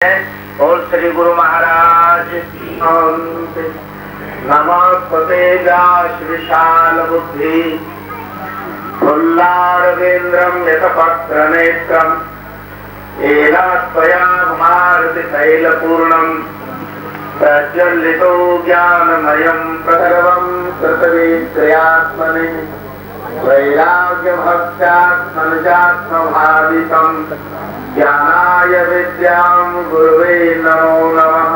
बोल श्री गुरु महाराज नमस्ते व्यास विशाल बुद्धि फुल्लारविंद्रम यतपत्र नेत्रम येन त्वया भारति तैलपूर्णम प्रज्वलितो ज्ञानमयं प्रसर्वं कृतविक्रयात्मने वैराग्यभक्त्यात्मनिजात्मभावितं ज्ञानाय विद्यां गुरुवे नमो नमः।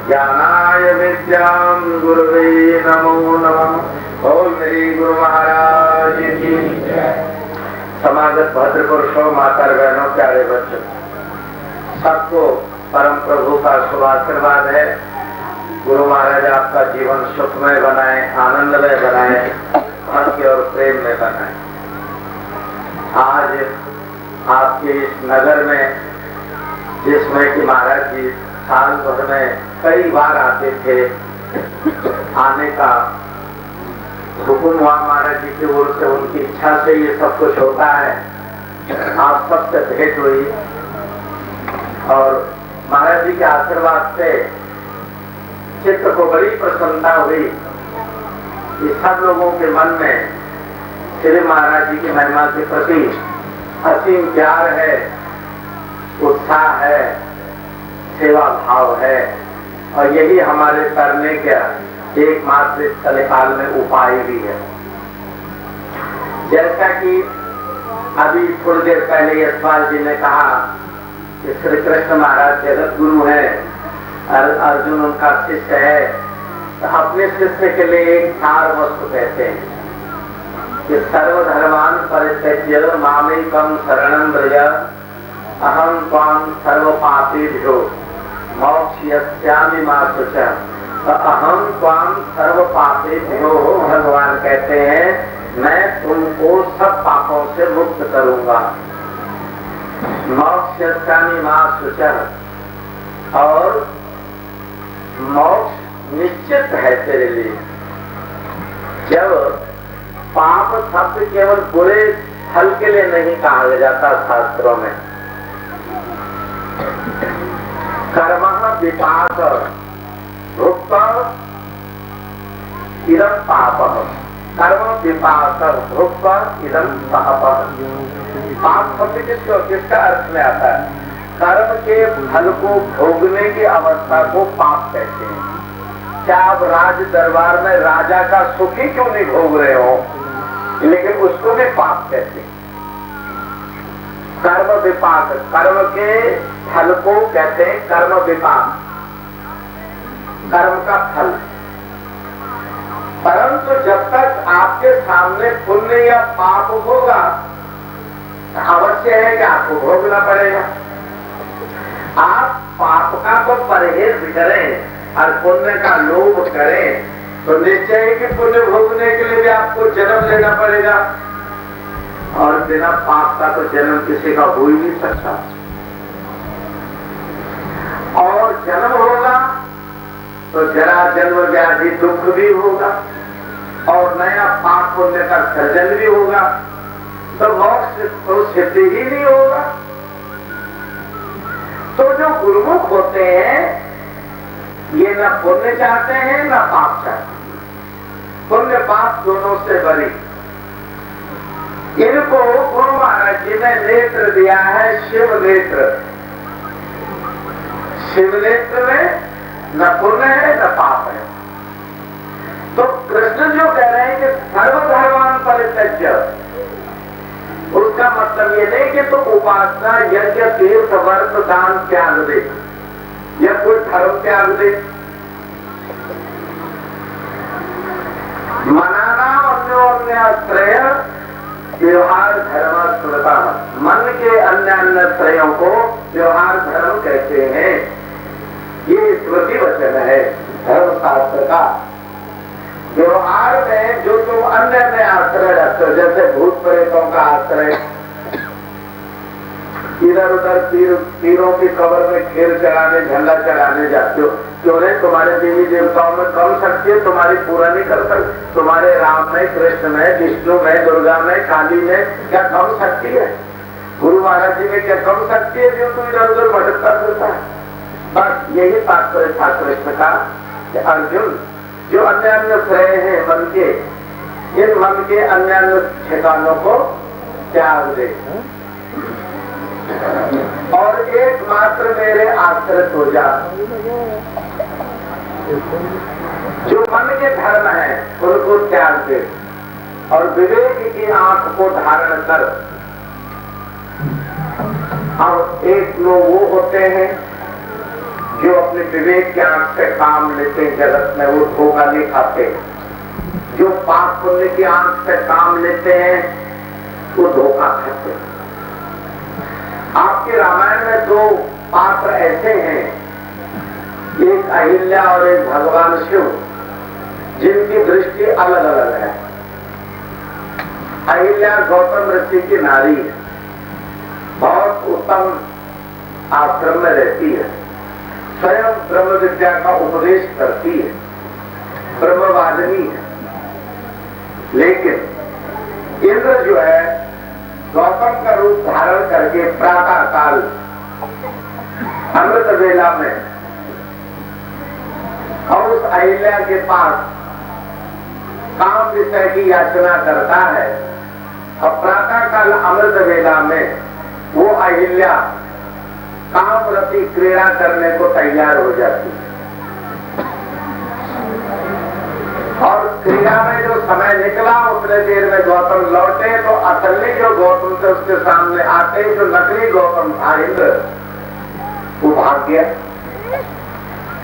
ज्ञानाय विद्यां गुरुवे नमो नमः। बोल मेरी गुरु महाराज की। समागत भद्र पुरुषों, माता बहनों, प्यारे बच्चों, सबको परम प्रभु का शुभ आशीर्वाद है। गुरु महाराज आपका जीवन सुखमय बनाए, आनंदमय बनाए, भक्ति और प्रेम में बनाए। आज आपके इस नगर में, जिसमें कि महाराज जी साल भर में कई बार आते थे, आने का हुक्म हुआ महाराज जी की ओर से, उनकी इच्छा से ये सब कुछ होता है। आप सबसे भेंट हुई और महाराज जी के आशीर्वाद से चित्त को बड़ी प्रसन्नता हुई कि सब लोगों के मन में श्री महाराज जी की महिमा के प्रति असीम प्यार है, उत्साह है, सेवा भाव है, और यही हमारे करने का एकमात्र इस कलिकाल में उपाय भी है। जैसा कि अभी थोड़ी देर पहले यशपाल जी ने कहा कि श्री कृष्ण महाराज जगत गुरु है, अर्जुन उनका शिष्य है, तो अपने शिष्य के लिए एक सार वस्तु कहते हैं कि सर्वधर्मान परित्यज्य मामेकं शरणं व्रज अहं त्वां सर्वपापेभ्यो मोक्षयिष्यामि मा शुचः। तो अहं त्वां सर्वपापेभ्यो, भगवान कहते हैं मैं तुमको सब पापों से मुक्त करूंगा। मोक्षयिष्यामि मा शुचः, और मोक्ष निश्चित है तेरे लिए। जब पाप शब्द केवल बुरे फल के लिए नहीं कहा जाता शास्त्रों में, कर्मः विपाक भुक्त इदं पापः, कर्म विपाक भुक्त इदं पापः। पाप शब्द किसका अर्थ में आता है? कर्म के फल को भोगने की अवस्था को पाप कहते हैं। क्या आप राज दरबार में राजा का सुख ही क्यों नहीं भोग रहे हो, लेकिन उसको भी पाप कहते हैं। कर्म विपाक, कर्म के फल को कहते हैं कर्म विपाक, कर्म का फल। परंतु जब तक आपके सामने पुण्य या पाप होगा, अवश्य है कि आपको भोगना पड़ेगा। आप पाप का तो परहेज करें और पुण्य का लोभ करें, तो निश्चय है कि पुण्य भोगने के लिए भी आपको जन्म लेना पड़ेगा, और बिना पाप का तो जन्म किसी का हो ही नहीं सकता। और जन्म होगा तो जरा जन्म व्याधि दुख भी होगा, और नया पाप पुण्य का सर्जन भी होगा, तो मोक्ष तो सिद्ध ही नहीं होगा। तो जो गुरुमुख होते हैं ये न पुण्य चाहते हैं न पाप चाहते हैं, पुण्य पाप दोनों से बरी। इनको गुरु महाराज जी ने नेत्र दिया है, शिव नेत्र। शिव नेत्र में न पुण्य है न पाप है। तो कृष्ण जो कह रहे हैं कि सर्वधर्मान परित्यज्य, उसका मतलब ये नहीं कि तुम उपासना यज्ञ तीर्थ व्रत दान त्याग दे या कोई धर्म त्याग दे। मनाना अन्योन्याश्रय व्यवहार धर्म स्मृता, मन के अन्य अन्य त्रयों को व्यवहार धर्म कहते हैं। ये स्मृति वचन है धर्मशास्त्र का। व्यवहार में जो तुम अन्य अन्य आश्रय रखते हो, जैसे भूत प्रेतों का आश्रय, इधर उधर पीरों की कब्र में खीर चढ़ाने, झंडा चढ़ाने जाते हो, क्यों नहीं? तुम्हारे देवी देवताओं में कम शक्ति है, तुम्हारी पूरा नहीं कर सकते। तुम्हारे राम में, कृष्ण में, विष्णु में, दुर्गा में, काली में क्या कम शक्ति है? गुरु महाराज जी में क्या कम शक्ति है जो तुम इधर उधर भटकता फिरता है? बस यही तात्पर्य था कृष्ण का कि अर्जुन जो अन्य अन्य श्रेय है मन के, इन मन के अन्य अन्य ठिकानों को त्याग दे और एकमात्र मेरे आश्रित हो जा। जो मन के धर्म है उनको त्याग दे और विवेक की आंख को धारण कर। अब एक लोग वो होते हैं जो अपने विवेक की आंख से काम लेते हैं, जगत में वो धोखा नहीं खाते। जो पाप पुण्य की आंख से काम लेते हैं वो धोखा खाते हैं। आपके रामायण में दो पात्र ऐसे हैं, एक अहिल्या और एक भगवान शिव, जिनकी दृष्टि अलग अलग है। अहिल्या गौतम ऋषि की नारी है, बहुत उत्तम आश्रम में रहती है, स्वयं ब्रह्म विद्या का उपदेश करती है, ब्रह्मवादिनी है। लेकिन इंद्र जो है गौतम का रूप धारण करके प्रातः काल अमृत वेला में और उस अहिल्या के पास काम विषय की याचना करता है और प्रातः काल अमृत वेला में वो अहिल्या कामरती क्रीड़ा करने को तैयार हो जाती है। और क्रीड़ा में जो समय निकला उतने देर में गौतम लौटे तो असली जो गौतम थे उसके सामने आते जो नकली गौतम था इंद्र, वो भाग गया।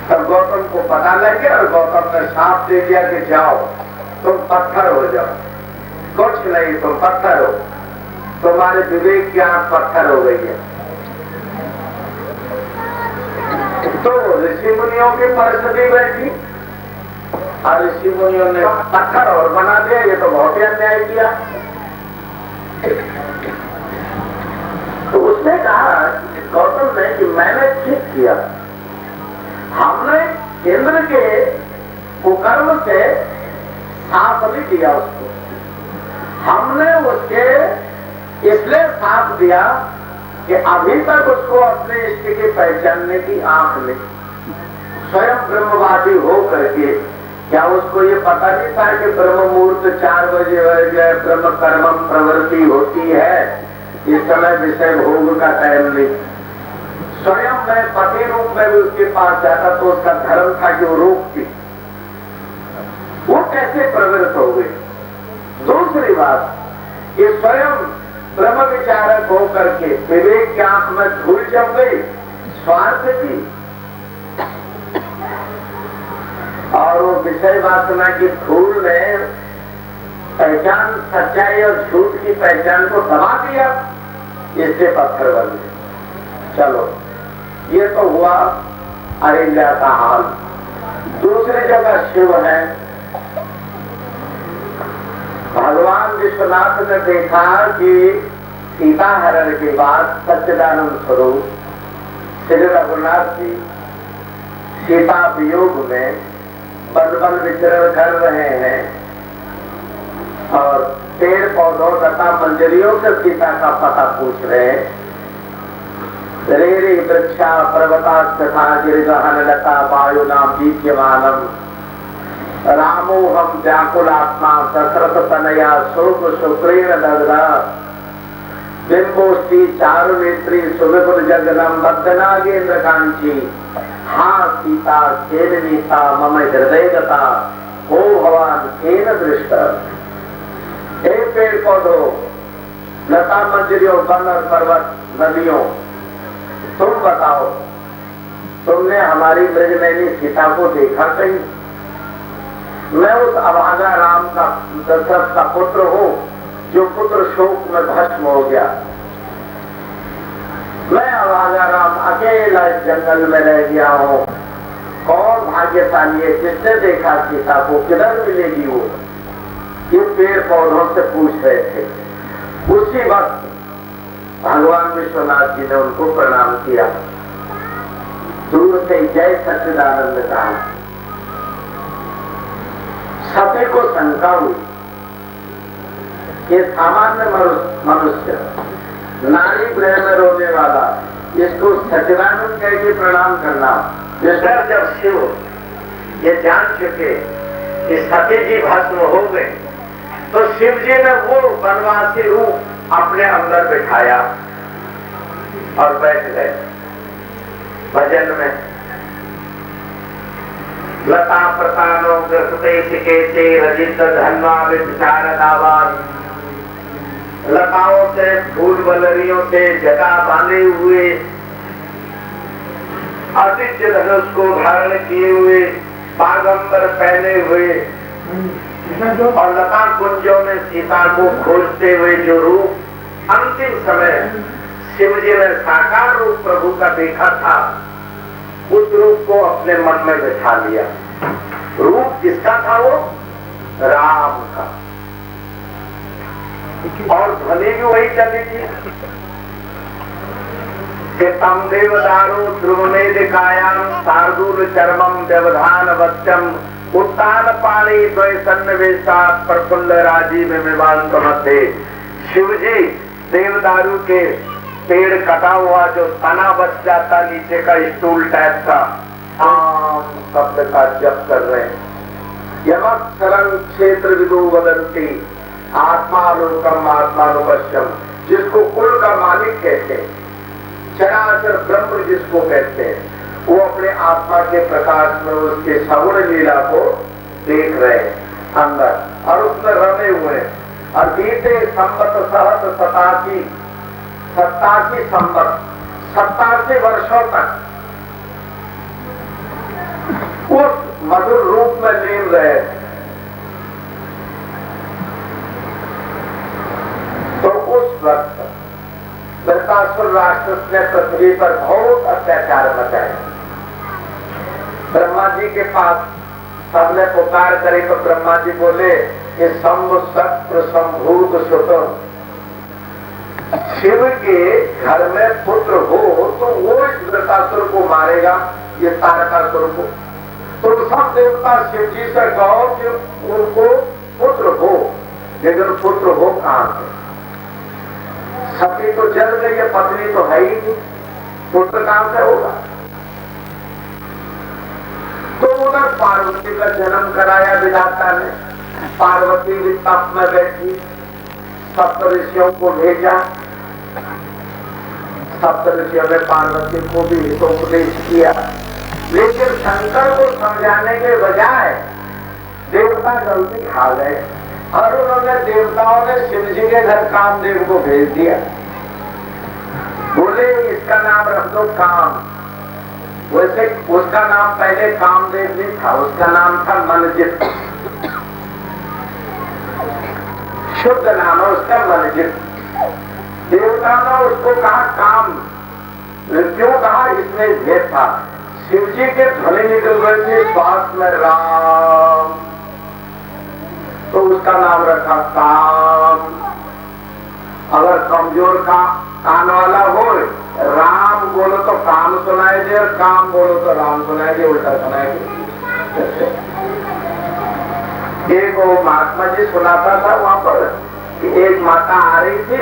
तब गौतम को पता लग गया और गौतम ने साफ दे दिया कि जाओ तुम पत्थर हो जाओ, कुछ नहीं तुम पत्थर हो, तुम्हारे विवेक की आंख पत्थर हो गई है। तो ऋषि मुनियों की परिस्थिति बैठी और ऋषि मुनियों ने पत्थर और बना दिया। ये तो बहुत ही अन्याय किया। तो उसने कहा गौतम ने कि मैंने ठीक किया, हमने इंद्र के कुकर्म से साथ नहीं दिया उसको, हमने उसके इसलिए साथ दिया कि अभी तक उसको अपने इष्ट की पहचानने की आंख नहीं। स्वयं ब्रह्मवादी हो करके क्या उसको ये पता नहीं था कि ब्रह्म मुहूर्त 4 बजे ब्रह्म कर्म प्रवृत्ति होती है, इस समय विषय भोग का टाइम नहीं। स्वयं मैं पति रूप में भी उसके पास जाता तो उसका धर्म था कि वो रोकती, वो कैसे प्रवृत्त हो गई। दूसरी बात, ये स्वयं ब्रह्म विचारक होकर के विवेक की आंख में धूल जम गई स्वार्थ की, और वो विषय वासना की धूल ने पहचान सच्चाई और झूठ की पहचान को दबा दिया, इससे पत्थर बन गए। चलो ये तो हुआ अहिल्या का हाल। दूसरी जगह शिव है। भगवान विश्वनाथ ने देखा कि सीता हरण के बाद सच्चिदानंद स्वरूप श्री रघुनाथ जी सीता वियोग में बल विचरण कर रहे हैं और पेड़ पौधों तथा मंजरियों से सीता का पता पूछ रहे हैं। रे वृक्षा पर्वता तथा गिरगहन लता वायु नाम दीप्यमानम रामो हम व्याकुलात्मा दशरथ तनया शोक शुक्रेण दग्धा बिंबोष्टि चारु नेत्री सुविपुल जगनम बद्धनागेन्द्र कांची हाँ सीता केन नीता मम हृदय गता हो भवान केन दृष्ट। हे पेड़ पौधों लता मंजरियों वन और पर्वत नदियों, तुम बताओ तुमने हमारी ब्रजनयनी सीता को देखा कहीं? मैं उस अभागा राम का दशरथ का पुत्र हूँ जो पुत्र शोक में भस्म हो गया। मैं अभागा राम अकेला इस जंगल में रह गया हूँ। कौन भाग्यशाली है जिसने देखा सीता को, किधर मिलेगी वो? ये पेड़ पौधों से पूछ रहे थे। उसी वक्त भगवान विश्वनाथ जी ने उनको प्रणाम किया, दूर से जय सच्चिदानंद कहा। सती को शंका हुई, ये सामान्य मनुष्य नारी गृह में रोने वाला इसको सचिदानंद कह के प्रणाम करना। जिसका जब शिव ये जान चुके कि सती जी भस्म हो गए, तो शिव जी ने वो वनवासी रूप अपने अंदर बिठाया और बैठ गए भजन में। लता प्रतानो ग्रसते रजित धन्वा विचार दावान, लताओं से फूल वलरियों से जटा बांधे हुए, आदित्य धनुष को धारण किए हुए, बागंबर पहने हुए और लता कुंजों में सीता को खोजते हुए जो रूप अंतिम समय शिव जी ने साकार रूप प्रभु का देखा था, उस रूप को अपने मन में बिठा लिया। रूप किसका था? वो राम का, और ध्वनि भी वही चली थी कि तम देवदारो ध्रुवमेदिकायाम शार्दूल चर्मम व्यवधान वच्चम उत्तान पाणी द्वय सन्निवेशात् प्रफुल्ल राजीव विवांत मध्य। शिव जी देवदारू के पेड़ कटा हुआ जो तना बच जाता नीचे का स्टूल टाइप का शब्द का जप कर रहे हैं। यमक्षरं क्षेत्र विदो वदंती आत्मालोकम आत्मानुपश्यम, जिसको कुल का मालिक कहते हैं, चराचर ब्रह्म जिसको कहते हैं, वो अपने आत्मा के प्रकाश में उसके सगुण लीला को देख रहे हैं अंदर और उसमें रमे हुए हैं। और बीते संवत सहत 87 संवत 87 वर्षों तक उस मधुर रूप में लीन रहे। तो उस वक्त वृत्तासुर राक्षस ने पृथ्वी पर बहुत अत्याचार मचाए। ब्रह्मा जी के पास सबने पुकार करे तो ब्रह्मा जी बोले कि शंभु शक्र संभूत सुतम, शिव के घर में पुत्र हो तो वो इस वृत्तासुर को मारेगा, ये तारकासुर को। तो सब देवता शिव जी से कहो कि उनको पुत्र हो, लेकिन पुत्र हो कहां से? सती तो जल गई है, पत्नी तो है ही नहीं, पुत्र कहां से होगा? तो उधर पार्वती का जन्म कराया विधाता ने। पार्वती भी तप में बैठी, सप्त ऋषियों को भेजा। सप्त ऋषियों ने पार्वती को भी हितोपदेश किया, लेकिन शंकर को समझाने के बजाय देवता गलती खा गए और उन्होंने देवताओं ने शिव जी के घर कामदेव को भेज दिया। बोले इसका नाम रख दो काम। वैसे उसका नाम पहले कामदेव नहीं था, उसका नाम था मनजित। शुद्ध नाम है उसका मनजित। देवता ने उसको कहा काम। क्यों कहा? इसमें भेद था। शिव जी के ध्वनि निकल रहे थे श्वास में राम, तो उसका नाम रखा काम। अगर कमजोर का कान वाला हो, राम बोलो तो काम सुनाई दे और काम बोलो तो राम सुनाई दे, उल्टा सुनाई दे। एक वो महात्मा जी सुनाता था वहां पर कि एक माता आ रही थी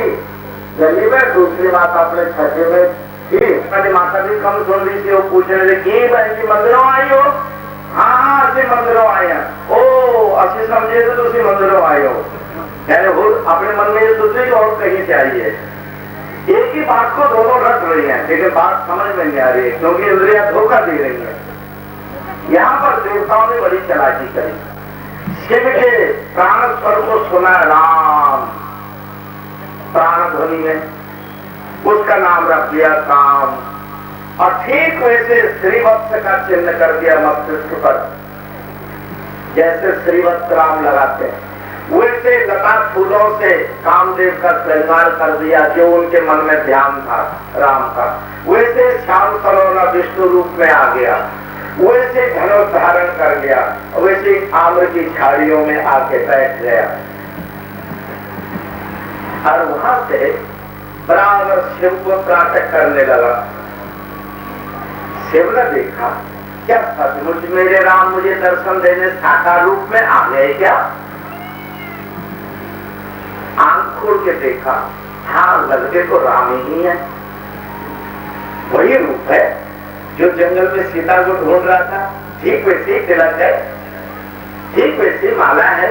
गली में, दूसरी माता अपने छठे में थी। माता भी कम सुन रही थी, वो पूछ रहे थे कि बहन जी मंदिरों आई हो? हाँ असि मंदिरों आए हैं। ओ असि समझे तो तुसी मंदिरों आए हो, यानी वो अपने मन में ये सोच रही और कहीं से आई है। एक ही बात को दोनों रट रही हैं, लेकिन बात समझ में नहीं आ रही है, क्योंकि इंद्रियां धोखा दे रही है। यहाँ पर देवताओं ने बड़ी चालाकी करी। शिव के प्राण स्वर को सुना राम, प्राण ध्वनि में उसका नाम रख दिया काम। और ठीक वैसे श्रीवत्स का चिन्ह कर दिया मस्तिष्क पर, जैसे श्रीवत्स राम लगाते हैं, वैसे लता फूलों से कामदेव का श्रृंगार कर दिया जो उनके मन में ध्यान था राम का। वैसे श्याम सलोना विष्णु रूप में आ गया, वैसे धनुष धारण कर लिया, वैसे आम्र की झाड़ियों में आके बैठ गया। और वहां से बराबर शिव को प्रातः करने लगा। शिव ने देखा क्या सचमुच मेरे राम मुझे दर्शन देने साकार रूप में आ गए क्या? आंख खोल के देखा, हाँ लगते तो राम ही है। वही रूप है जो जंगल में सीता को ढूंढ रहा था। ठीक वैसे तिलक है, ठीक वैसी माला है,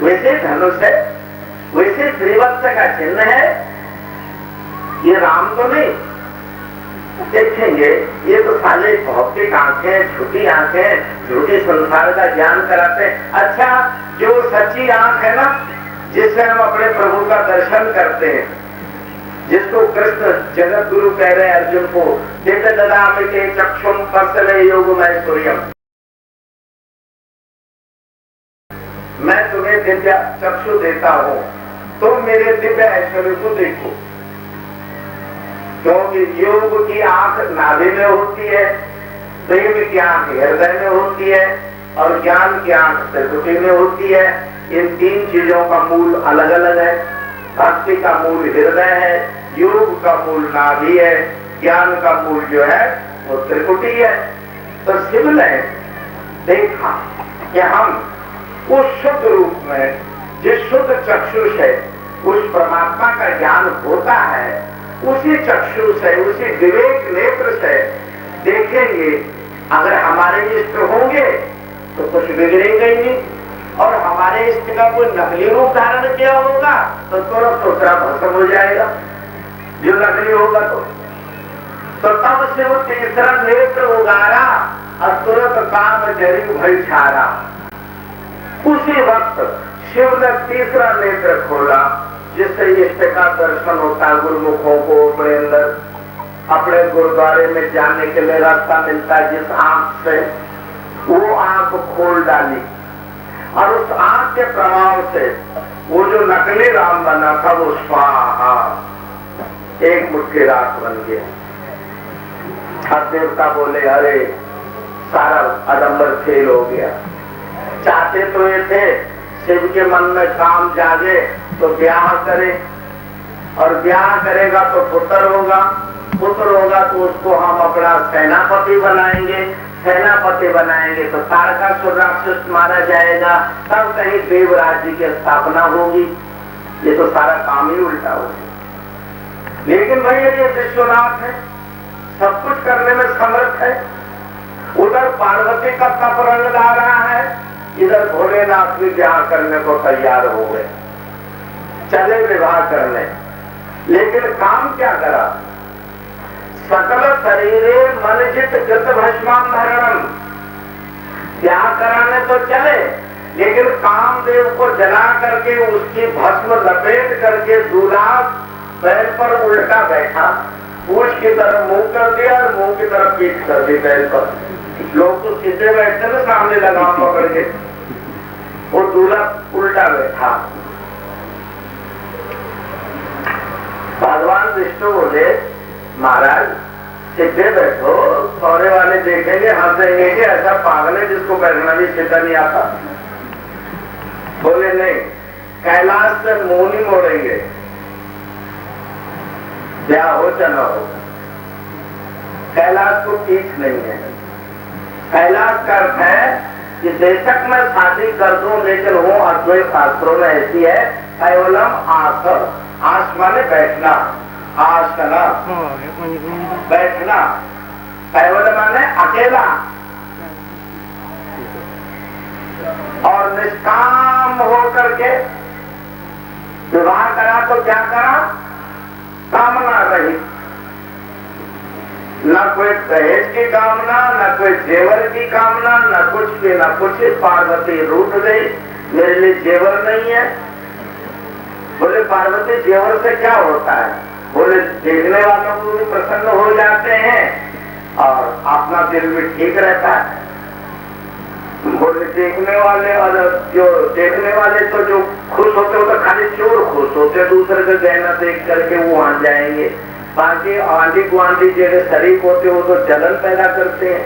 वैसे धनुष है, वैसे श्रीवत्स का चिन्ह है। ये राम तो नहीं देखेंगे, ये तो साले भौतिक आंखें, झूठी आंखें, झूठी संसार का ज्ञान कराते हैं। अच्छा, जो सच्ची आंख है ना, जिससे हम अपने प्रभु का दर्शन करते हैं, जिसको कृष्ण जगत गुरु कह रहे हैं अर्जुन को, दिव्य ददामि ते चक्षुं पश्यते योगमय सूर्यम्, मैं तुम्हें दिव्य चक्षु देता हूं, तुम मेरे दिव्य ऐश्वर्य को देखो। क्योंकि योग की आंख नाभि में होती है, प्रेम की आंख हृदय में होती है, और ज्ञान की आंख त्रिकुटी में होती है। इन तीन चीजों का मूल अलग अलग है। भक्ति का मूल हृदय है, योग का मूल नाभि है, ज्ञान का मूल जो है वो त्रिकुटी है। तो शिव ने देखा कि हम उस शुद्ध रूप में, जिस शुद्ध चक्षुष है, उस परमात्मा का ज्ञान होता है, उसी चक्षु से, उसी विवेक नेत्र से देखेंगे। अगर हमारे इष्ट होंगे तो कुछ बिगड़ेगा ही नहीं, और हमारे इष्ट का कोई नकली रूप धारण किया होगा तो तुरंत दूसरा भस्म हो जाएगा, जो नकली होगा तो तब से वो तीसरा नेत्र उगारा और तुरंत काम जरी भय छारा। उसी वक्त शिव ने तीसरा नेत्र खोला, जिससे इष्ट का दर्शन होता है गुरुमुखों को। अपने अंदर, अपने गुरुद्वारे में जाने के लिए रास्ता मिलता है जिस आंख से, वो आंख खोल डाली, और उस आंख के प्रभाव से वो जो नकली राम बना था वो स्वाहा, एक मुट्ठी राख बन गया। अब देवता बोले, अरे सारा आडंबर फेल हो गया। चाहते तो ये थे शिव के मन में काम जागे तो ब्याह करे, और ब्याह करेगा तो पुत्र होगा, पुत्र होगा तो उसको हम अपना सेनापति बनाएंगे, सेनापति बनाएंगे तो तारकासुर राक्षस मारा जाएगा, तब कहीं देव राज्य की स्थापना होगी। ये तो सारा काम ही उल्टा हो गया। लेकिन भैया ये विश्वनाथ है, सब कुछ करने में समर्थ है। उधर पार्वती का तप रंग ला रहा है, इधर भोलेनाथ भी ब्याह करने को तैयार हो गए, चले विवाह करने। लेकिन काम क्या करा? सकल शरीरे मन जित कृत भस्मांधरणम। ब्याह कराने तो चले, लेकिन कामदेव को जला करके उसकी भस्म लपेट करके दूल्हा पैर पर उल्टा बैठा, पूछ की तरफ मुंह कर दिया और मुंह की तरफ पीठ कर दी पैर पर। लोग तो सीधे बैठते ना, सामने लगाम पकड़ के, वो दूल्हा उल्टा बैठा। भगवान विष्णु बोले, महाराज सीधे बैठो, सौरे वाले देखेंगे हंसेंगे कि ऐसा पागल है जिसको बैठना भी सीधा नहीं आता। बोले नहीं, कैलाश से मुंह नहीं मोड़ेंगे, ब्याह हो चला हो। कैलाश को पीठ नहीं है। कैलाश का अर्थ है कि बेशक मैं शादी कर दूं, लेकिन वो अद्वैत शास्त्रों में ऐसी है, केवलम आसन, आस माने बैठना, आसना बैठना, केवल माने अकेला, और निष्काम हो करके विवाह करा तो क्या करा? कामना रही, न कोई दहेज की कामना, न कोई जेवर की कामना, न कुछ भी न कुछ। पार्वती रूठ गई, मेरे लिए जेवर नहीं है। बोले पार्वती जेवर से क्या होता है? बोले देखने वालों को भी प्रसन्न हो जाते हैं और अपना दिल भी ठीक रहता है। बोले देखने वाले, और जो देखने वाले तो जो खुश होते हो तो खाली चोर खुश होते, दूसरे का गहना देख करके वो आ जाएंगे। बाकी आंधी गुआंधी जगह शरीक होते हो तो जलन पैदा करते हैं।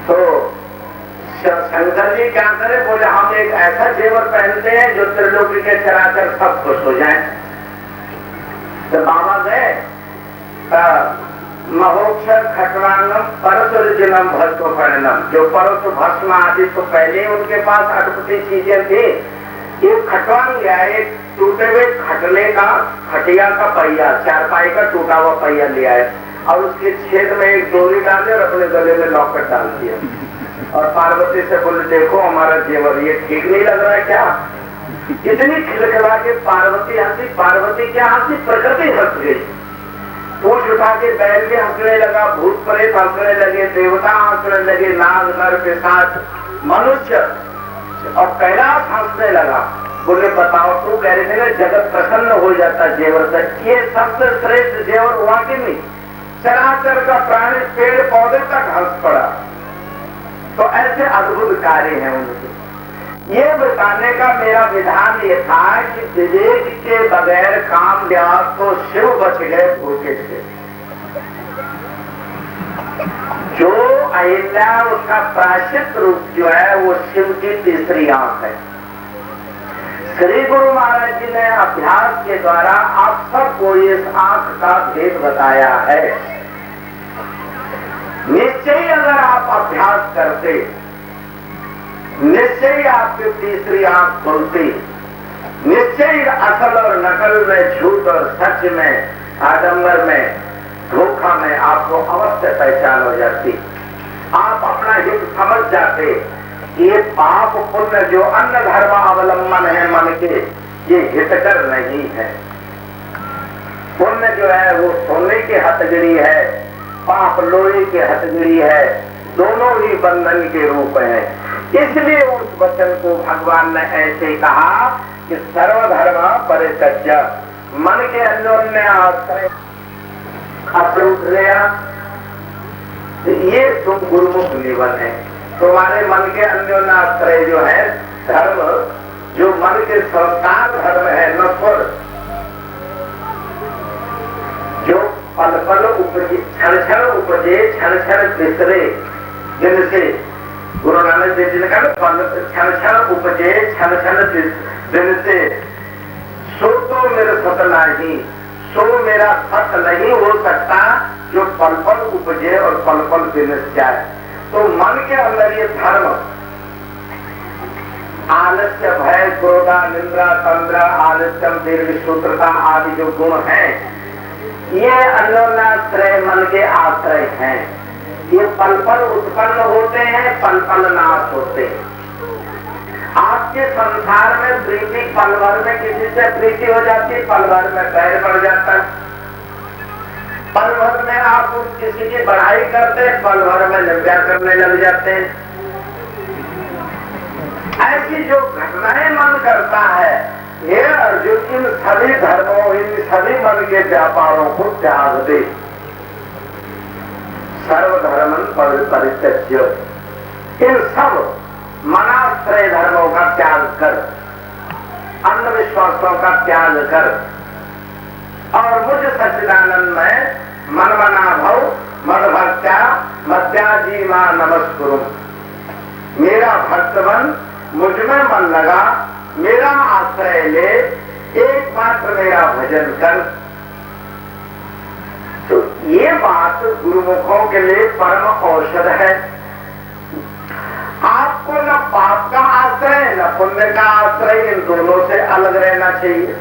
तो शंकर जी क्या करे? बोले हम एक ऐसा जेवर पहनते हैं जो त्रिलोकी के चराचर सब खुश हो जाए। तो बाबा गए, महोक्षर खटवांगम परसुरजनम भस्म परिणम, जो परसु भस्म आदि तो पहले उनके पास अटपटी चीजें थी। एक खटवांग गया, एक टूटे हुए खटले का, खटिया का पहिया, चारपाई का टूटा हुआ पहिया लिया है, और उसके छेद में एक डोरी डाले और अपने गले में लॉकेट डाल दिया और पार्वती से बोले देखो हमारा जेवर ये ठीक नहीं लग रहा है क्या? इतनी खिलखिला के पार्वती हंसी, पार्वती क्या हंसी, प्रकृति हंस गई। पूछ उठा के बैल भी हंसने लगा, भूत प्रेत हंसने लगे, देवता हंसने लगे, नाग नर के साथ मनुष्य और कैलाश हंसने लगा। बोले बताओ तू कह रहे थे ना जगत प्रसन्न हो जाता जेवर से, ये सबसे श्रेष्ठ जेवर हुआ कि नहीं? चराचर का प्राणी पेड़ पौधे तक हंस पड़ा। तो ऐसे अद्भुत कार्य हैं उनके। ये बताने का मेरा विधान ये था कि विवेक के बगैर काम लिया तो शिव बच गए भूखे से। जो अहिल्या उसका प्रायश्चित रूप जो है वो शिव की तीसरी आंख है। श्री गुरु महाराज जी ने अभ्यास के द्वारा आप सबको इस आंख का भेद बताया है। निश्चय ही अगर आप अभ्यास करते, निश्चय ही आपकी तीसरी आंख खुलती, निश्चय ही असल और नकल में, झूठ और सच में, आडंबर में, धोखा में आपको अवश्य पहचान हो जाती। आप अपना हित समझ जाते। ये पाप पुण्य जो अन्य धर्म अवलंबन है मन के, ये हितकर नहीं है। पुण्य जो है वो सोने की हथकड़ी है, पाप लोहे की हथकड़ी है, दोनों ही बंधन के रूप हैं। इसलिए उस वचन को भगवान ने ऐसे कहा कि सर्वधर्म परित्यज्य, मन के अन्योन्य आश्रय अप्रूप लिया। ये तुम गुरुमुख जीवन है। तुम्हारे मन के अन्योन्य आश्रय जो है धर्म, जो मन के संस्कार धर्म है, नस्वर जो पल पल उपजे, क्षण क्षण उपजे, क्षण क्षण बिसरे, जिनसे गुरु नानक देव जी ने कहा क्षण क्षण उपजे, क्षण क्षण जिनसे सो तो मेरे सत नहीं, सो मेरा सत नहीं हो सकता जो पल पल उपजे और पल पल विनश जाए। तो मन के अंदर ये धर्म आलस्य, भय, क्रोधा, निंद्रा, तंद्रा, आलस्यम, दीर्घसूत्रता आदि जो गुण हैं, ये अन्योन्याश्रय मन के आश्रय हैं। ये पल पल उत्पन्न होते हैं, पल पल नाश होते हैं। आपके संसार में प्रीति पल भर में किसी से प्रीति हो जाती है, पल भर में बैर बढ़ जाता है। पल भर में आप किसी की बढ़ाई करते हैं, पल भर में निंदा करने लग जाते हैं। ऐसी जो घटनाएं मन करता है, ये अर्जुन इन सभी धर्मों, इन सभी मन के व्यापारों को त्याग दे। सर्वधर्मन परित्यज्य, इन सब मनाश्रय धर्मों का त्याग कर, अंधविश्वासों का त्याग कर और मुझ सच्चिदानंद में मन मना भव मद भक्त्या मध्याजीवा नमस्कुरु। मेरा भक्त बन, मुझ में मन लगा, मेरा आश्रय ले, एकमात्र मेरा भजन कर। तो ये बात गुरुमुखों के लिए परम औषध है। आपको न पाप का आश्रय न पुण्य का आश्रय, इन दोनों से अलग रहना चाहिए।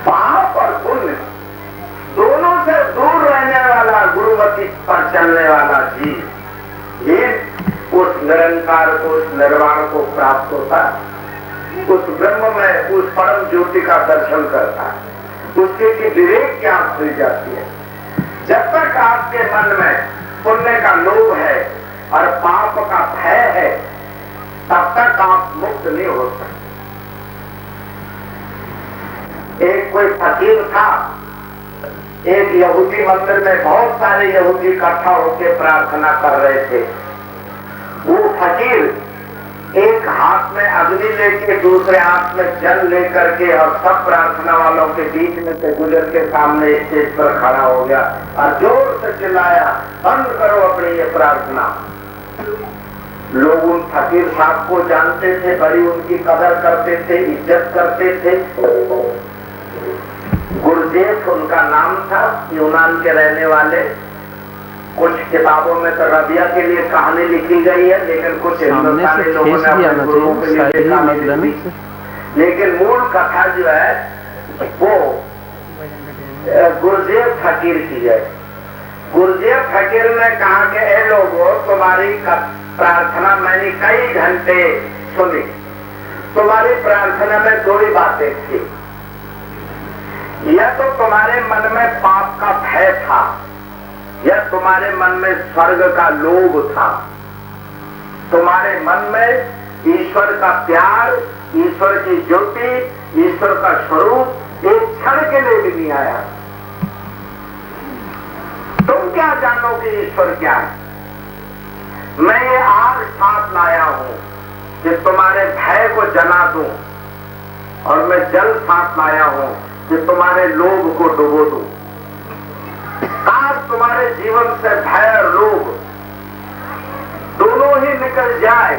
पाप और पुण्य दोनों से दूर रहने वाला, गुरुमति पर चलने वाला जीव ये उस निरंकार को, उस निर्वाण को प्राप्त होता है, उस ब्रह्म में, उस परम ज्योति का दर्शन करता है, उसके की विवेक की आंख खुल जाती है। जब तक आपके मन में पुण्य का लोभ है और पाप का भय है, तब तक आप मुक्त नहीं हो सकते। एक कोई फकीर था, एक यहूदी मंदिर में बहुत सारे यहूदी इकट्ठा होकर प्रार्थना कर रहे थे। वो फकीर एक हाथ में अग्नि लेके, दूसरे हाथ में जल लेकर के और सब प्रार्थना वालों के बीच में से गुजर के सामने स्टेज पर खड़ा हो गया और जोर से चिल्लाया, बंद करो अपनी ये प्रार्थना। लोग उन फकीर साहब को जानते थे, बड़ी उनकी कदर करते थे, इज्जत करते थे। गुरुदेव उनका नाम था, यूनान के रहने वाले। कुछ किताबों में तो रबिया के लिए कहानी लिखी गई है, लेकिन कुछ हिंदुस्तानी लोगों ने अपने गुरुओं के लिए कहानी लिखी। लेकिन मूल कथा जो है वो गुरजेब फकीर की जय। गुरजेब फकीर ने कहा कि ए लोगों, तुम्हारी प्रार्थना मैंने कई घंटे सुनी। तुम्हारी प्रार्थना में दो ही बातें थी, या तो तुम्हारे मन में पाप का भय था, या तुम्हारे मन में स्वर्ग का लोभ था। तुम्हारे मन में ईश्वर का प्यार, ईश्वर की ज्योति, ईश्वर का स्वरूप एक क्षण के लिए भी नहीं आया। तुम क्या जानोगे ईश्वर क्या है? मैं ये आग साथ लाया हूं कि तुम्हारे भय को जला दूं, और मैं जल साथ लाया हूं कि तुम्हारे लोभ को डुबो दूं। काश तुम्हारे जीवन से भय और लोभ दोनों ही निकल जाए,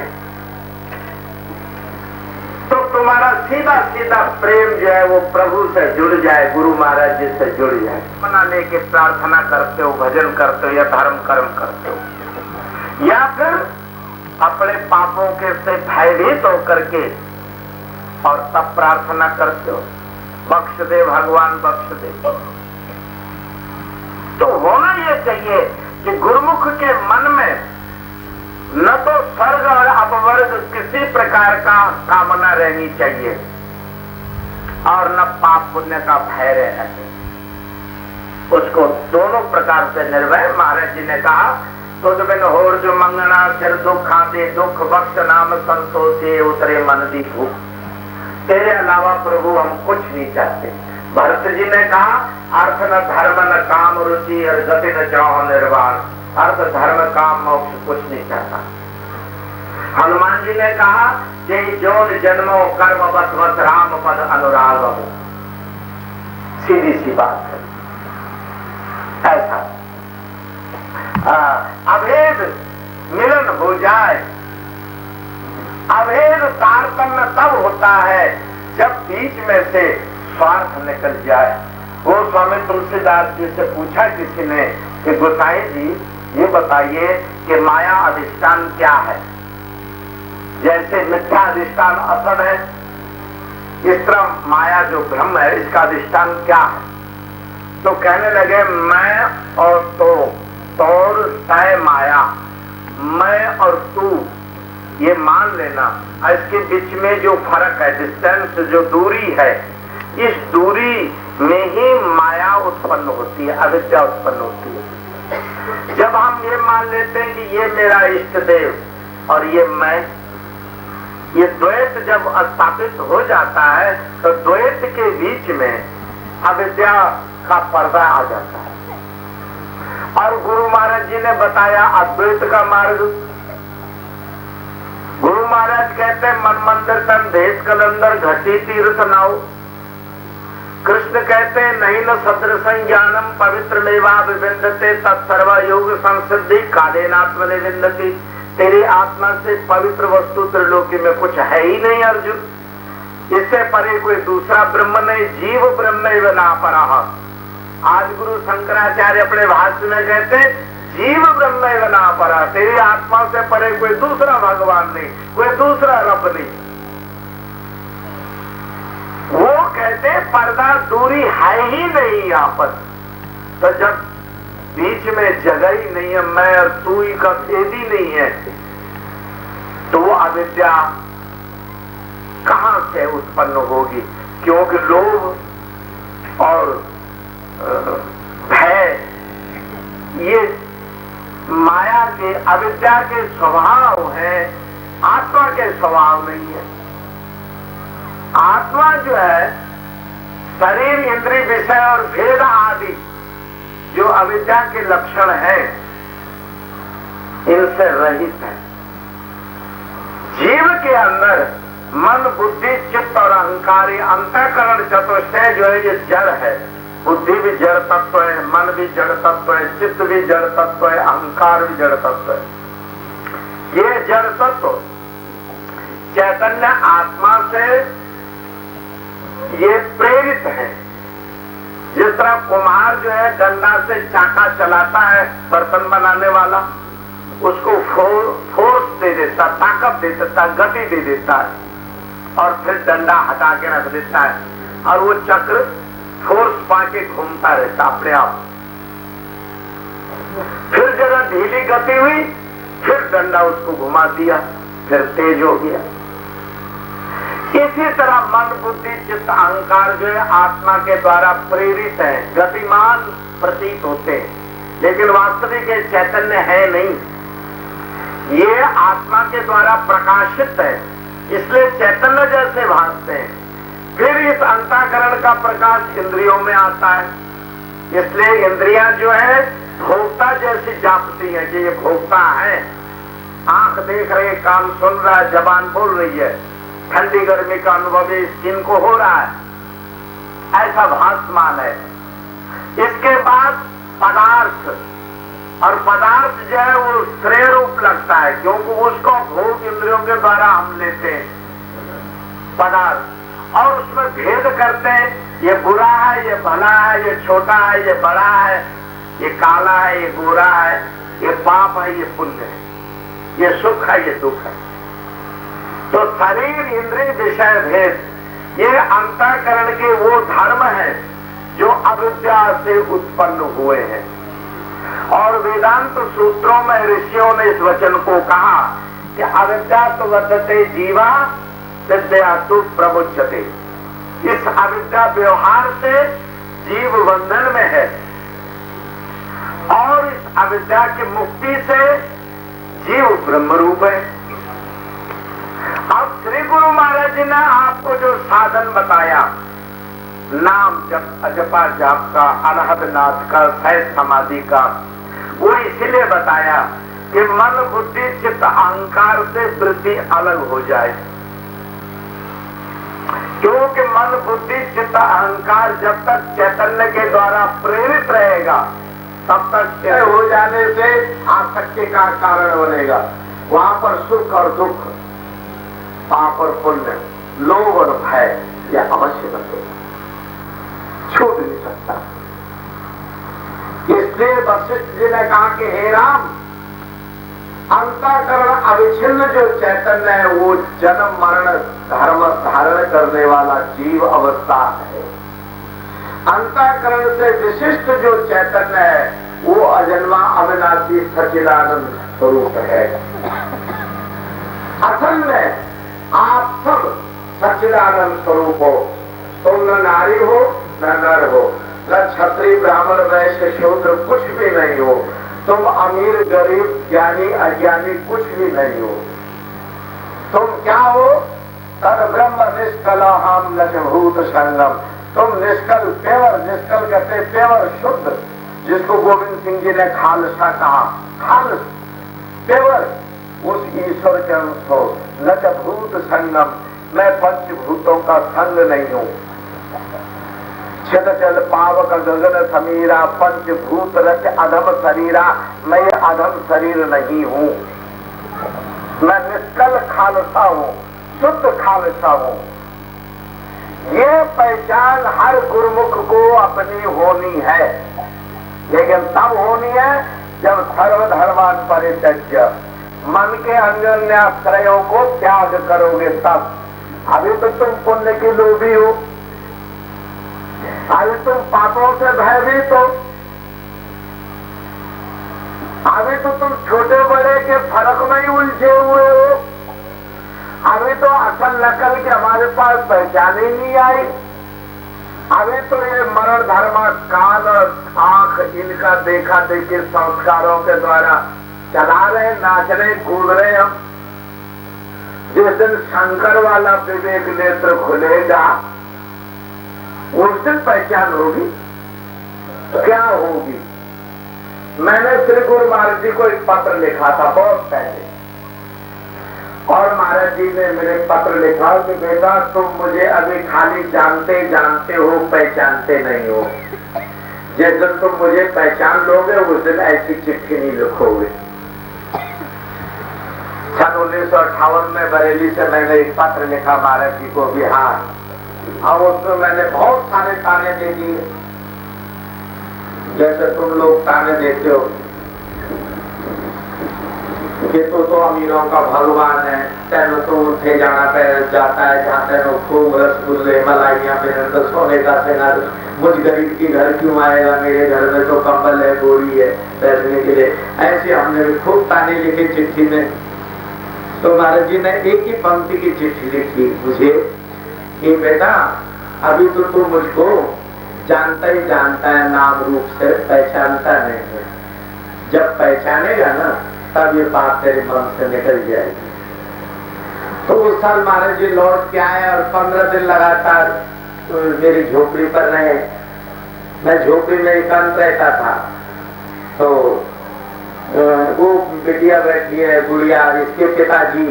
तो तुम्हारा सीधा सीधा प्रेम जो है वो प्रभु से जुड़ जाए, गुरु महाराज जी से जुड़ जाए। बना लेके प्रार्थना करते हो, भजन करते हो, या धर्म कर्म करते हो, या फिर अपने पापों के से भयभीत होकर के और तब प्रार्थना करते हो, बख्श दे भगवान, बख्श दे। तो होना यह चाहिए कि गुरुमुख के मन में न तो स्वर्ग और अपवर्ग किसी प्रकार का कामना रहनी चाहिए, और न पाप पुण्य का भय रहना चाहिए। उसको दोनों प्रकार से निर्भय। महाराज जी ने कहा, तुझ बिन होर जो मंगना, सिर दुखा दे दुख, बख्श नाम संतोषे उतरे मन दी भूख। तेरे अलावा प्रभु हम कुछ नहीं चाहते। भरत जी ने कहा, अर्थ न धर्म न काम रुचि, और गति न चाहो निर्वाण। अर्थ धर्म काम मोक्ष कुछ नहीं चाहता। हनुमान जी ने कहा, जय जोन जन्मो कर्म बस बस राम पद अनुराग हो। सीधी सी बात है। ऐसा अभेद मिलन हो जाए। अभेद तारतम्य तब होता है जब बीच में से स्वार्थ निकल जाए। वो स्वामी तुलसीदास जी से पूछा किसी ने कि गोसाई जी ये बताइए कि माया अधिष्ठान क्या है? जैसे मिथ्या अधिष्ठान असद है, इस तरह माया जो ब्रह्म है इसका अधिष्ठान क्या है? तो कहने लगे, मैं और तो, तौर तय माया, मैं और तू, ये मान लेना। इसके बीच में जो फर्क है, डिस्टेंस, जो दूरी है, इस दूरी में ही माया उत्पन्न होती है, अविद्या उत्पन्न होती है। जब हम ये मान लेते हैं कि ये मेरा इष्ट देव और ये मैं, ये द्वैत जब स्थापित हो जाता है तो द्वैत के बीच में अविद्या का पर्दा आ जाता है। और गुरु महाराज जी ने बताया अद्वैत का मार्ग। गुरु महाराज कहते हैं, मन मंदिर तन देश कलंदर घटी तीर्थ नाव। कृष्ण कहते हैं, नहीं न सदृशं ज्ञानम पवित्र लेवा विविंदते तत्सर्व योग संसिद्धि कालेनात्म निविंदति। तेरी आत्मा से पवित्र वस्तु त्रिलोकी में कुछ है ही नहीं अर्जुन। इससे परे कोई दूसरा ब्रह्म नहीं, जीव ब्रह्म ना परा। आज गुरु शंकराचार्य अपने भाष्य में कहते हैं, जीव ब्रह्म ना परा। तेरी आत्मा से परे कोई दूसरा भगवान नहीं, कोई दूसरा रब नहीं। वो कहते पर्दा दूरी है ही नहीं यहाँ पर। तो जब बीच में जगह ही नहीं है, मैं और तू ही का भेद ही नहीं है, तो वो अविद्या कहां से उत्पन्न होगी? क्योंकि लोभ और भय ये माया के, अविद्या के स्वभाव है, आत्मा के स्वभाव नहीं है। आत्मा जो है शरीर, इंद्रिय, विषय और भेद आदि जो अविद्या के लक्षण है, इनसे रहित है। जीव के अंदर मन, बुद्धि, चित्त और अहंकार, अंतःकरण चतुष्टय जो है ये जड़ है। बुद्धि भी जड़ तत्व है, मन भी जड़ तत्व है, चित्त भी जड़ तत्व है, अहंकार भी जड़ तत्व है। ये जड़ तत्व चैतन्य आत्मा से ये प्रेरित है। जिस तरह कुम्हार जो है डंडा से चाका चलाता है, बर्तन बनाने वाला, उसको फोर्स दे देता, ताकत दे देता, गति दे देता है, और फिर डंडा हटा के रख देता है, और वो चक्र फोर्स पाके घूमता रहता अपने आप। फिर जरा ढीली गति हुई, फिर डंडा उसको घुमा दिया, फिर तेज हो गया। इसी तरह मन बुद्धि चित्त अहंकार जो है आत्मा के द्वारा प्रेरित है, गतिमान प्रतीत होते हैं, लेकिन वास्तविक चैतन्य है नहीं। ये आत्मा के द्वारा प्रकाशित है, इसलिए चैतन्य जैसे भासते हैं। फिर इस अंतःकरण का प्रकाश इंद्रियों में आता है, इसलिए इंद्रियां जो है भोक्ता जैसी जापती है कि ये भोक्ता है। आंख देख रही, कान सुन रहा है, जबान बोल रही है, ठंडी गर्मी का अनुभव स्किन को हो रहा है, ऐसा भासमान है। इसके बाद पदार्थ, और पदार्थ जो है वो श्रेय रूप लगता है, क्योंकि उसको भोग इंद्रियों के द्वारा हम लेते हैं पदार्थ, और उसमें भेद करते हैं, ये बुरा है, ये भला है, ये छोटा है, ये बड़ा है, ये काला है, ये गोरा है, ये पाप है, ये पुण्य है, ये सुख है, ये दुख है। तो शरीर इंद्रिय विषय भेद ये अंतःकरण के वो धर्म है जो अविद्या से उत्पन्न हुए हैं। और वेदांत सूत्रों में ऋषियों ने इस वचन को कहा कि अविद्या तो वर्तते जीवा विद्या तो प्रमुच्यते। इस अविद्या व्यवहार से जीव बंधन में है, और इस अविद्या की मुक्ति से जीव ब्रह्म रूप है। अब श्री गुरु महाराज जी ने आपको जो साधन बताया, नाम जप जपा जाप का, अनहदनाथ का, सहज समाधि का, वो इसीलिए बताया कि मन बुद्धि चित्त अहंकार से वृत्ति अलग हो जाए। क्योंकि मन बुद्धि चित्त अहंकार जब तक चैतन्य के द्वारा प्रेरित रहेगा तब तक क्षय हो जाने से आसक्ति का कारण बनेगा। वहां पर सुख और दुख, पाप और पुण्य, लोभ और भय यह अवश्य बनेगा, छूट नहीं सकता। इसलिए वशिष्ठ जी ने कहा कि हे राम, अंतःकरण अविच्छिन्न जो चैतन्य है वो जन्म मरण धर्म धारण करने वाला जीव अवस्था है। अंतःकरण से विशिष्ट जो चैतन्य है वो अजन्मा अविनाशी सच्चिदानंद स्वरूप है। असल में आप सब सच्चिदानंद स्वरूप हो। तुम न नारी हो न नर हो, न क्षत्रिय ब्राह्मण वैश्य शूद्र, कुछ भी नहीं हो। तुम अमीर गरीब ज्ञानी अज्ञानी कुछ भी नहीं हो। तुम क्या हो? तद ब्रह्म निष्कलहम लक्ष्यभूत संगम। तुम निष्कल, पेवर, निष्कल कहते पेवर, शुद्ध, जिसको गोविंद सिंह जी ने खालसा कहा, खालस पेवर, उस ईश्वर के अंश हो। लक्ष्यभूत संगम, मैं पंचभूतों का संग नहीं हूँ। छिद जल पावक गगन समीरा, पंचभूत रच अधम शरीरा, मैं ये अधम शरीर नहीं हूँ। मैं निष्कल खालसा हूँ, शुद्ध खालसा हूँ। ये पहचान हर गुरुमुख को अपनी होनी है, लेकिन तब होनी है जब सर्वधर्मान परित्यज्य, मन के अन्योन्याश्रयों को त्याग करोगे तब। अभी तो तुम पुण्य की लोभी हो, अभी तुम पापों से भयभीत हो, अभी तो तुम छोटे बड़े के फर्क में ही उलझे हुए हो। अभी तो असल नकल के हमारे पास पहचान ही नहीं आई। अभी तो ये मरण धर्मा कान और आंख इनका देखा देखी संस्कारों के द्वारा चला रहे, नाच रहे, कूद रहे हम। जिस दिन शंकर वाला विवेक नेत्र खुलेगा उस दिन पहचान होगी। क्या होगी? मैंने श्री गुरु महाराज जी को एक पत्र लिखा था बहुत पहले, और महाराज जी ने मेरे पत्र लिखा कि बेटा तुम मुझे अभी खाली जानते जानते हो, पहचानते नहीं हो। जिस दिन तुम मुझे पहचान लोगे उस दिन ऐसी चिट्ठी नहीं लिखोगे। सन 1958 में बरेली से मैंने एक पत्र लिखा महाराज जी को बिहार, और उसमें मैंने बहुत सारे ताने दे दिए, जैसे तुम लोग ताने देते हो। कि तो अमीरों का भगवान है, तेन तो उठे जाना पे जाता है, जहाँ तेन खूब रसगुल्ले मलाइयाँ पहन तो सोने का सिंगार, मुझ गरीब की घर क्यों आएगा, मेरे घर में तो कंबल है, बोरी है बैठने के लिए। ऐसे हमने भी खूब ताने लिखे चिट्ठी में। तो महाराज जी ने एक ही पंक्ति की चिट्ठी लिखी मुझे कि बेटा अभी तो तू मुझको जानता ही जानता है, नाम रूप से पहचानता नहीं है, जब पहचानेगा ना तब ये बात तेरे मन से निकल जाएगी। तो उस साल महाराज जी लौट के आए और 15 दिन लगातार तो मेरी झोपड़ी पर रहे। मैं झोपड़ी में एकांत रहता था। तो वो बिटिया बैठी है गुड़िया, इसके पिताजी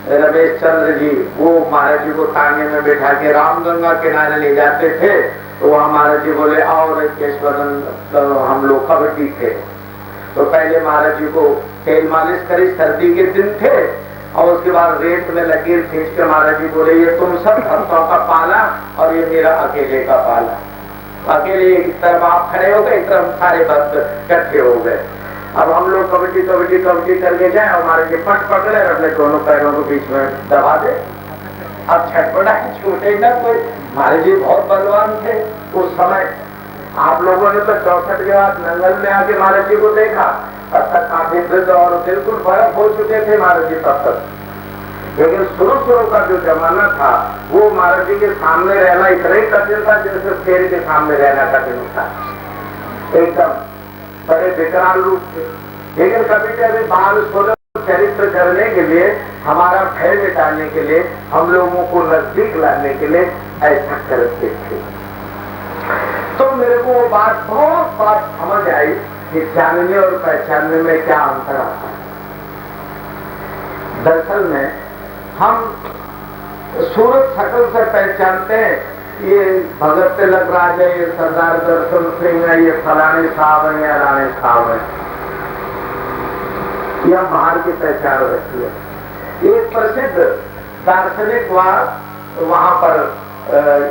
रमेश चंद्र जी, वो महाराज जी को तांगे में बैठा के रामगंगा किनारे ले जाते थे। तो वहाँ महाराज जी बोले और केशवनंद, तो हम लोग कबड्डी थे। तो पहले महाराज जी को तेल मालिश करी, सर्दी के दिन थे, और उसके बाद रेत में लकीर खींच के महाराज जी बोले ये तुम सब भक्तों का पाला और ये मेरा अकेले का पाला। अकेले एक तरफ आप खड़े हो गए, एक तरफ सारे भक्त इकट्ठे हो गए। अब हम लोग कबड्डी कबड्डी कबड्डी करके जाए और हमारे जी पट पकड़े और अपने दोनों पैरों को बीच में दबा दे। अब छटपटा छूटे न कोई। हमारे जी बहुत बलवान थे उस समय। आप लोगों ने तो 64 के बाद नंगल में आके महाराज जी को देखा, तब तक काफी वृद्ध और बिल्कुल बर्फ हो चुके थे महाराज जी तब तक। लेकिन शुरू का जो जमाना था वो महाराज जी के सामने रहना इतना ही कठिन था जैसे शेर के सामने रहना कठिन था। एकदम बड़े विकराल रूप थे। लेकिन कभी कभी बाल सोलह चरित्र करने के लिए, हमारा भय मिटाने के लिए, हम लोगों को नजदीक लाने के लिए ऐसा करते थे। तो मेरे को वो बहुत बात समझ आई कि जानने और पहचानने में क्या अंतर आता है। दरअसल में हम सूरत शकल से पहचानते हैं, ये भगत तिलक राज है, ये सरदार दर्शन सिंह है, ये फलाने साहब है या राणे साहब है, यह बाहर की पहचान रहती है। एक प्रसिद्ध दार्शनिक वहां पर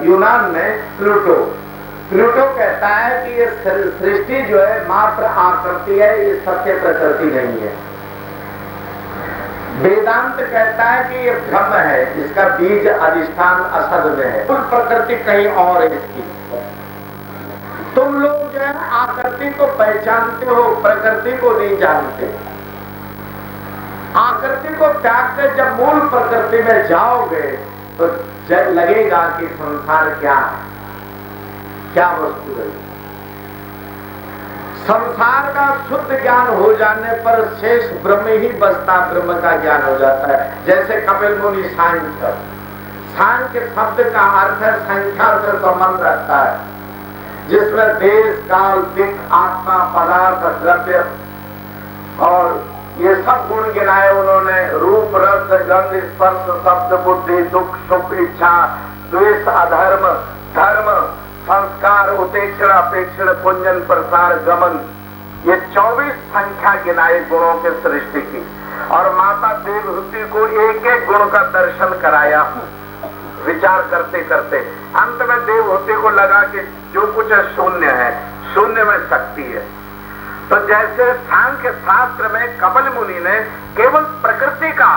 यूनान में प्लूटो कहता है कि ये सृष्टि जो है मात्र आकृति है, ये सत्य प्रकृति नहीं है। वेदांत कहता है कि ये भ्रम है, इसका बीज अधिष्ठान असद में है, कुल प्रकृति कहीं और है इसकी। तुम लोग जो है आकृति को पहचानते हो, प्रकृति को नहीं जानते। आकृति को त्याग कर जब मूल प्रकृति में जाओगे तो लगेगा कि संसार क्या है, क्या वस्तु है। संसार का शुद्ध ज्ञान हो जाने पर शेष ब्रह्म ही बचता, ब्रह्म का ज्ञान हो जाता है। जैसे कपिल मुनि सांख्य शब्द का अर्थ है संख्या से संबंध रखता है, जिसमें देश काल दिक् आत्मा पदार्थ द्रव्य और ये सब गुण गिनाए उन्होंने। रूप रस गंध स्पर्श शब्द बुद्धि दुख सुख इच्छा द्वेष अधर्म धर्म संस्कार उतेक्षण अपेक्षण पुंजन प्रसार गमन, ये 24 संख्या गिनाई गुणों के सृष्टि की। और माता देवहूति को एक एक गुण का दर्शन कराया। विचार करते करते अंत में देवहूति को लगा कि जो कुछ है शून्य है, शून्य में शक्ति है। तो जैसे सांख्य शास्त्र में कपिल मुनि ने केवल प्रकृति का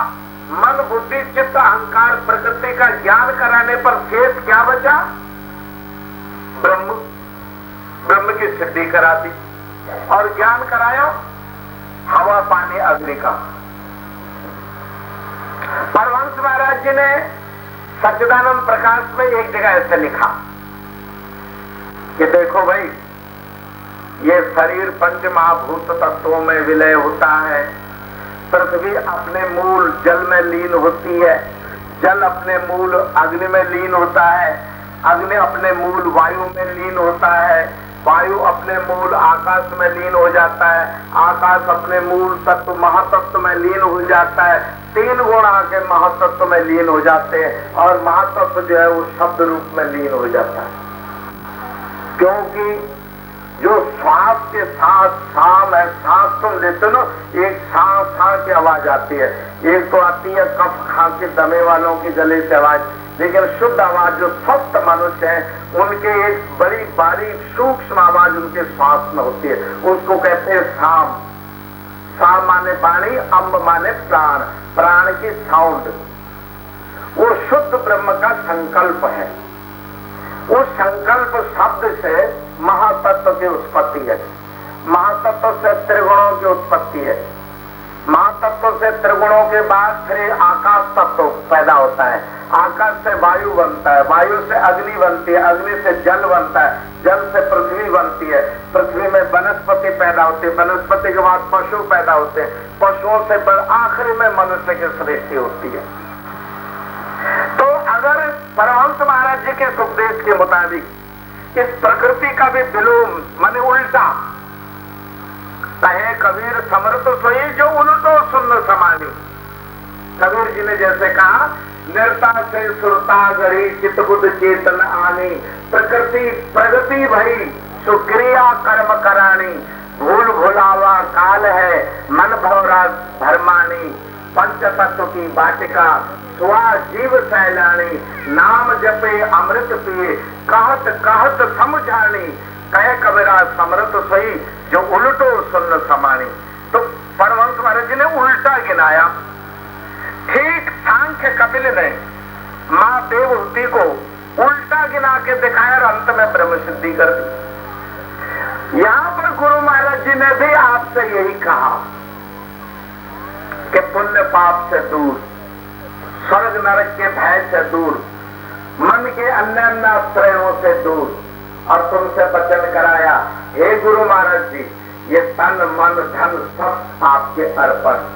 मन बुद्धि चित्त अहंकार प्रकृति का ज्ञान कराने पर शेष क्या बचा? ब्रह्म की सिद्धि करा दी। और ज्ञान कराया हवा पानी अग्नि का। परमहंस महाराज जी ने सच्चिदानंद प्रकाश में एक जगह ऐसे लिखा कि देखो भाई, ये शरीर पंच महाभूत तत्वों में विलय होता है। पृथ्वी अपने मूल जल में लीन होती है, जल अपने मूल अग्नि में लीन होता है, अग्नि अपने मूल वायु में लीन होता है, वायु अपने मूल आकाश में लीन हो जाता है, आकाश अपने मूल तत्व महातत्व में लीन हो जाता है। 3 गुण आके महातत्व में लीन हो जाते हैं और महातत्व जो है वो शब्द रूप में लीन हो जाता है। क्योंकि जो श्वास के साथ शाम है, सांस तुम लेते हो ना, एक सांस सांस की आवाज आती है, एक तो आती है कफ खांसी दमे वालों की गले से आवाज, लेकिन शुद्ध आवाज जो स्वस्थ मनुष्य है उनके एक बड़ी बारीक सूक्ष्म आवाज उनके श्वास में होती है, उसको कहते हैं शाम। सा माने वाणी, अम्ब माने प्राण, प्राण की साउंड, वो शुद्ध ब्रह्म का संकल्प है। उस संकल्प शब्द से महातत्व की उत्पत्ति है, महातत्व से त्रिगुणों की उत्पत्ति है, महातत्व से त्रिगुणों के बाद फिर आकाश तत्व पैदा होता है, आकाश से वायु बनता है, वायु से अग्नि बनती है, अग्नि से जल बनता है, जल से पृथ्वी बनती है, पृथ्वी में वनस्पति पैदा होती है, वनस्पति के बाद पशु पैदा होते हैं, पशुओं से आखिरी में मनुष्य की सृष्टि होती है। तो अगर परमहंस महाराज जी के उपदेश के मुताबिक इस प्रकृति का भी विलोम माने उल्टा, कहे कबीर समर्थ सोई जो उल्टो सुन्न समानी। कबीर जी ने जैसे कहा, निर्ता से सुरता गढ़ी चित बुद्ध चेतन आनी, प्रकृति प्रगति भई सुक्रिया कर्म करानी, भूल भुलावा काल है मन भौरा धर्मानी, पंच तत्व की वाटिका स्वा जीव सैलानी, नाम जपे अमृत पिए कहत कहत समझानी, कहे कबीरा समृत सही जो उल्टो सुन्न समानी। तो परमहंस महाराज जी ने उल्टा गिनाया। ठीक सांख्य कपिल ने मां देवहूति को उल्टा गिना के दिखाया और अंत में ब्रह्म सिद्धि कर दी। यहां पर गुरु महाराज जी ने भी आपसे यही कहा कि पुण्य पाप से दूर, स्वर्ग नरक के भय से दूर, मन के अन्य अन्य आश्रयों से दूर, और तुमसे वचन कराया, हे गुरु महाराज जी, ये तन मन धन सब आपके अर्पण,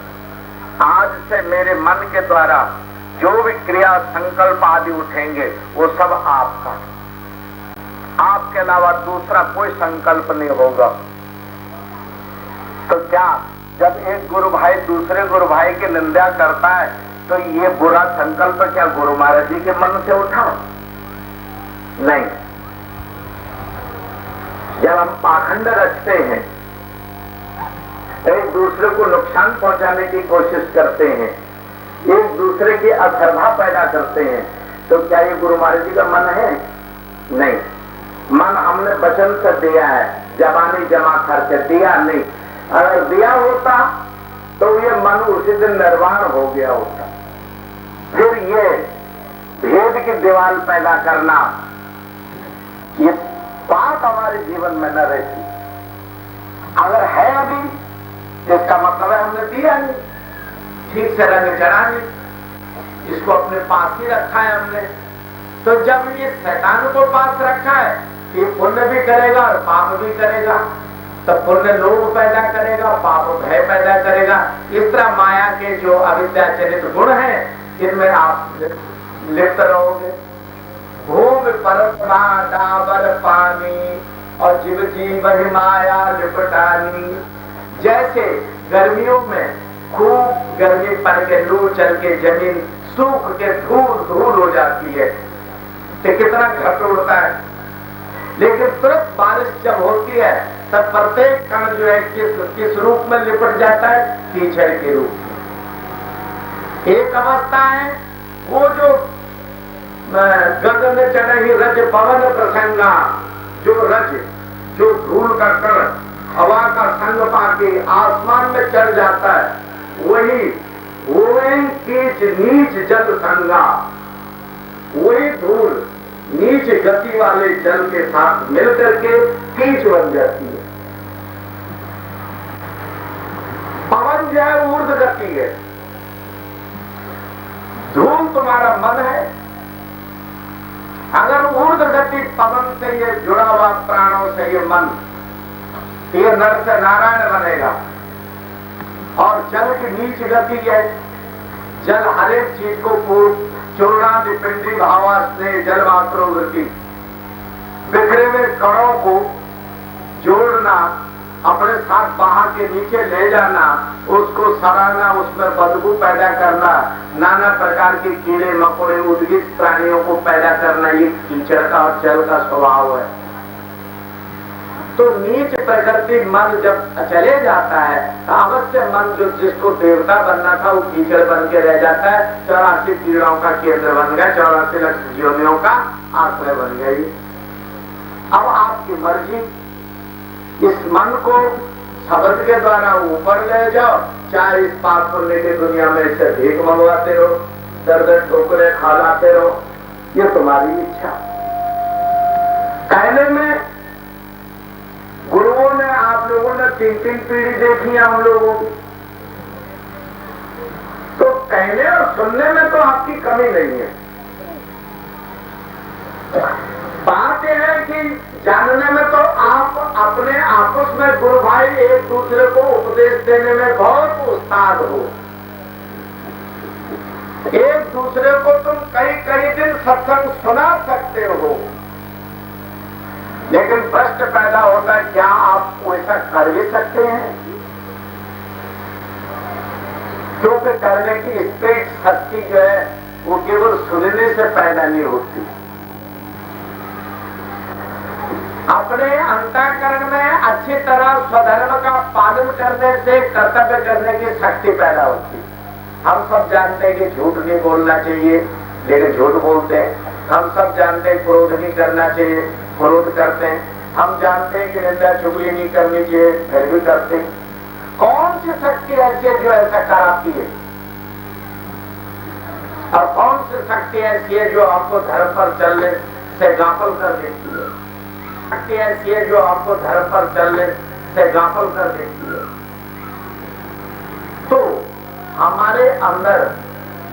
आज से मेरे मन के द्वारा जो भी क्रिया संकल्प आदि उठेंगे वो सब आपका, आपके अलावा दूसरा कोई संकल्प नहीं होगा। तो क्या जब एक गुरु भाई दूसरे गुरु भाई की निंदा करता है तो ये बुरा संकल्प क्या गुरु महाराज जी के मन से उठा? नहीं। जब हम पाखंड रचते हैं, एक दूसरे को नुकसान पहुंचाने की कोशिश करते हैं, एक दूसरे की अश्रद्धा पैदा करते हैं, तो क्या ये गुरु महाराज जी का मन है? नहीं। मन हमने वचन से दिया है, जवानी जमा करके दिया नहीं। अगर दिया होता तो ये मन उसी दिन निर्वाण हो गया होता। फिर ये भेद की दीवार पैदा करना, ये बात हमारे जीवन में न रहती। अगर है अभी, इसका मतलब है हमने दिया नहीं, ठीक से रंग चढ़ा नहीं, इसको अपने पास ही रखा है हमने। तो जब ये शैतान को पास रखा है, ये पुण्य भी करेगा और पाप भी करेगा। तो पुण्य लोभ पैदा करेगा, पाप भय पैदा करेगा। इस तरह माया के जो अविद्याचरित गुण हैं, इनमें आप लिप्त रहोगे। भूमि परतमा डाबर पानी और जीव जीव ही माया लिपटानी। जैसे गर्मियों में खूब गर्मी पड़ के लू चल के जमीन सूख के धूल धूल हो जाती है, तो कितना घट उड़ता है। लेकिन तुरंत बारिश जब होती है तब प्रत्येक कण जो है किस रूप में लिपट जाता है? कीचड़ के रूप में। एक अवस्था है वो जो गगन चढ़ी रज पवन प्रसंगा, जो रज जो धूल का कण हवा का संग पाके आसमान में चढ़ जाता है, वही कीच नीच जल संगा, वही धूल नीच गति वाले जल के साथ मिलकर के कीच बन जाती है। पवन जो है ऊर्ध्व गति है, धूल तुम्हारा मन है। अगर ऊर्ध्व गति पवन से ये जुड़ा हुआ प्राणों से ये मन, ये नर से नारायण बनेगा। और जल की नीच गति है, जल हरेक चीज को चूर्णादि पिंडी भावा से जल मात्रो वृत्ति, बिखरे हुए कणों को जोड़ना, अपने साथ बाहर के नीचे ले जाना, उसको सड़ाना, उसमें बदबू पैदा करना, नाना प्रकार के कीड़े मकोड़े उद्गित प्राणियों को पैदा करना, ये कीचड़ का और जल का स्वभाव है। तो नीच प्रकृति मन जब चले जाता है तो अवश्य मन जो जिसको देवता बनना था वो कीचड़ बन के रह जाता है। 84 पीड़ाओं का केंद्र बन गया, 84 लक्ष योनियों का आश्रय बन गई। अब आपकी मर्जी, इस मन को शब्द के द्वारा ऊपर ले जाओ, चाहे इस पाप पुण्य की दुनिया में इससे भीख मंगवाते रहो, दर दर ठोकरे खा लाते रहो, ये तुम्हारी इच्छा। कहने में गुरुओं ने, आप लोगों ने 3-3 पीढ़ी देखी है हम लोगों की, तो कहने और सुनने में तो आपकी कमी नहीं है। बात यह है कि जानने में तो आप अपने आपस में गुरु भाई एक दूसरे को उपदेश देने में बहुत उस्ताद हो। एक दूसरे को तुम कई दिन सत्संग सुना सकते हो, लेकिन प्रश्न पैदा होता है क्या आप वैसा कर भी सकते हैं? क्योंकि करने की स्पीड, शक्ति जो है वो केवल सुनने से पैदा नहीं होती। अपने अंतःकरण में अच्छी तरह स्वधर्म का पालन करने से कर्तव्य करने की शक्ति पैदा होती है। हम सब जानते हैं कि झूठ नहीं बोलना चाहिए, लेकिन झूठ बोलते हैं। हम सब जानते हैं क्रोध नहीं करना चाहिए, क्रोध करते हैं। हम जानते हैं कि निंदा चुगली नहीं करनी चाहिए, फिर भी करते हैं। कौन सी शक्ति ऐसी है जो ऐसा कराती है, और कौन सी शक्ति ऐसी है जो आपको धर्म पर चलने से गाफल कर देती है? शक्ति ऐसी है जो आपको धर्म पर चलने से गाफल कर देती है। तो हमारे अंदर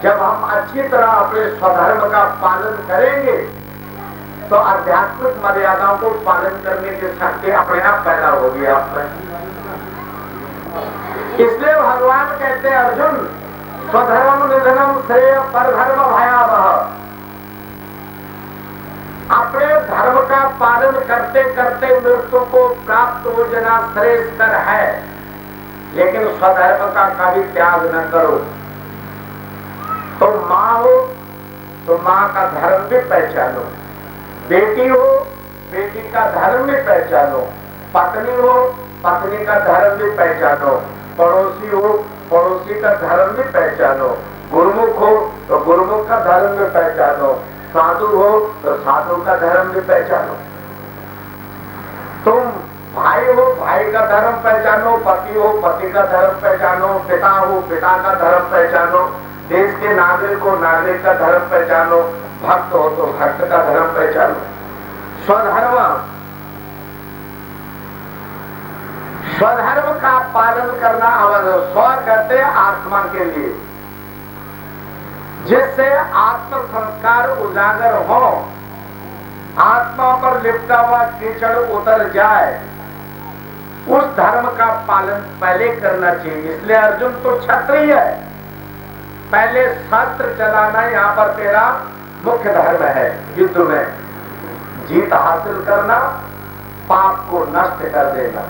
जब हम अच्छी तरह अपने स्वधर्म का पालन करेंगे तो आध्यात्मिक मर्यादाओं को पालन करने की शक्ति अपने आप पैदा होगी आप में। इसलिए भगवान कहते हैं, अर्जुन स्वधर्म निधनम श्रेय परधर्म भयावह। अपने धर्म का पालन करते करते मृत्यु को प्राप्त हो जाना श्रेष्ठकर है, लेकिन स्वधर्म का कभी त्याग न करो। तो माँ हो तो माँ का धर्म भी पहचानो, बेटी हो बेटी का धर्म भी पहचानो, पत्नी हो पत्नी का धर्म भी पहचानो, पड़ोसी हो पड़ोसी का धर्म भी पहचानो, गुरुमुख हो तो गुरुमुख का धर्म भी पहचानो, साधु हो तो साधु का धर्म भी पहचानो। तुम भाई हो भाई का धर्म पहचानो, पति हो पति का धर्म पहचानो, पिता हो पिता का धर्म पहचानो, देश के नागरिक हो नागरिक का धर्म पहचानो, भक्त हो तो भक्त का धर्म पहचानो। स्वधर्म का पालन करना आवश्यक। स्व कहते हैं आत्मा के लिए, जिससे आत्म संस्कार उजागर हो, आत्मा पर लिपटा हुआ कीचड़ उतर जाए, उस धर्म का पालन पहले करना चाहिए। इसलिए अर्जुन तो क्षत्रिय है, पहले शस्त्र चलाना यहाँ पर तेरा मुख्य धर्म है। युद्ध में जीत हासिल करना, पाप को नष्ट कर देना।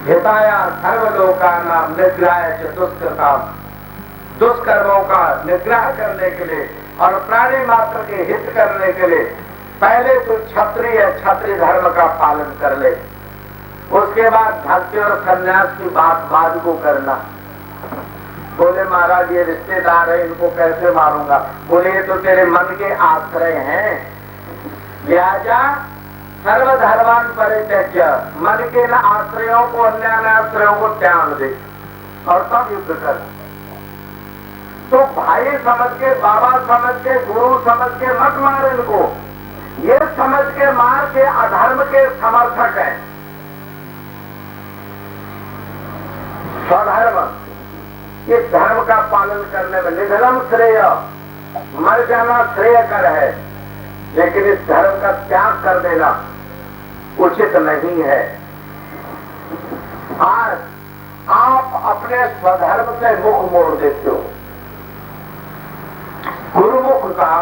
हिताया सर्वलोकानां निग्रहाय च दुष्कृताम्, दुष्कर्मों का निग्रह करने के लिए और प्राणी मात्र के हित करने के लिए पहले तो क्षत्रिय धर्म का पालन कर ले, उसके बाद भक्ति और संन्यास की बात बाद को करना। बोले महाराज ये रिश्तेदार है, इनको कैसे मारूंगा? बोले ये तो तेरे मन के आश्रय हैं, लिहाजा सर्वधर्मान परित्यज्य, मन के न आश्रयों को अन्य आश्रयों को त्याग दे और तब युद्ध कर। तो भाई समझ के, बाबा समझ के, गुरु समझ के मत मार इनको, ये समझ के मार के अधर्म के समर्थक है। स्वधर्म, इस धर्म का पालन करने में निधनम श्रेय, मर जाना श्रेयकर है, लेकिन इस धर्म का त्याग कर देना उचित नहीं है। आज आप अपने स्वधर्म से मुख मोड़ देते हो। गुरुमुख का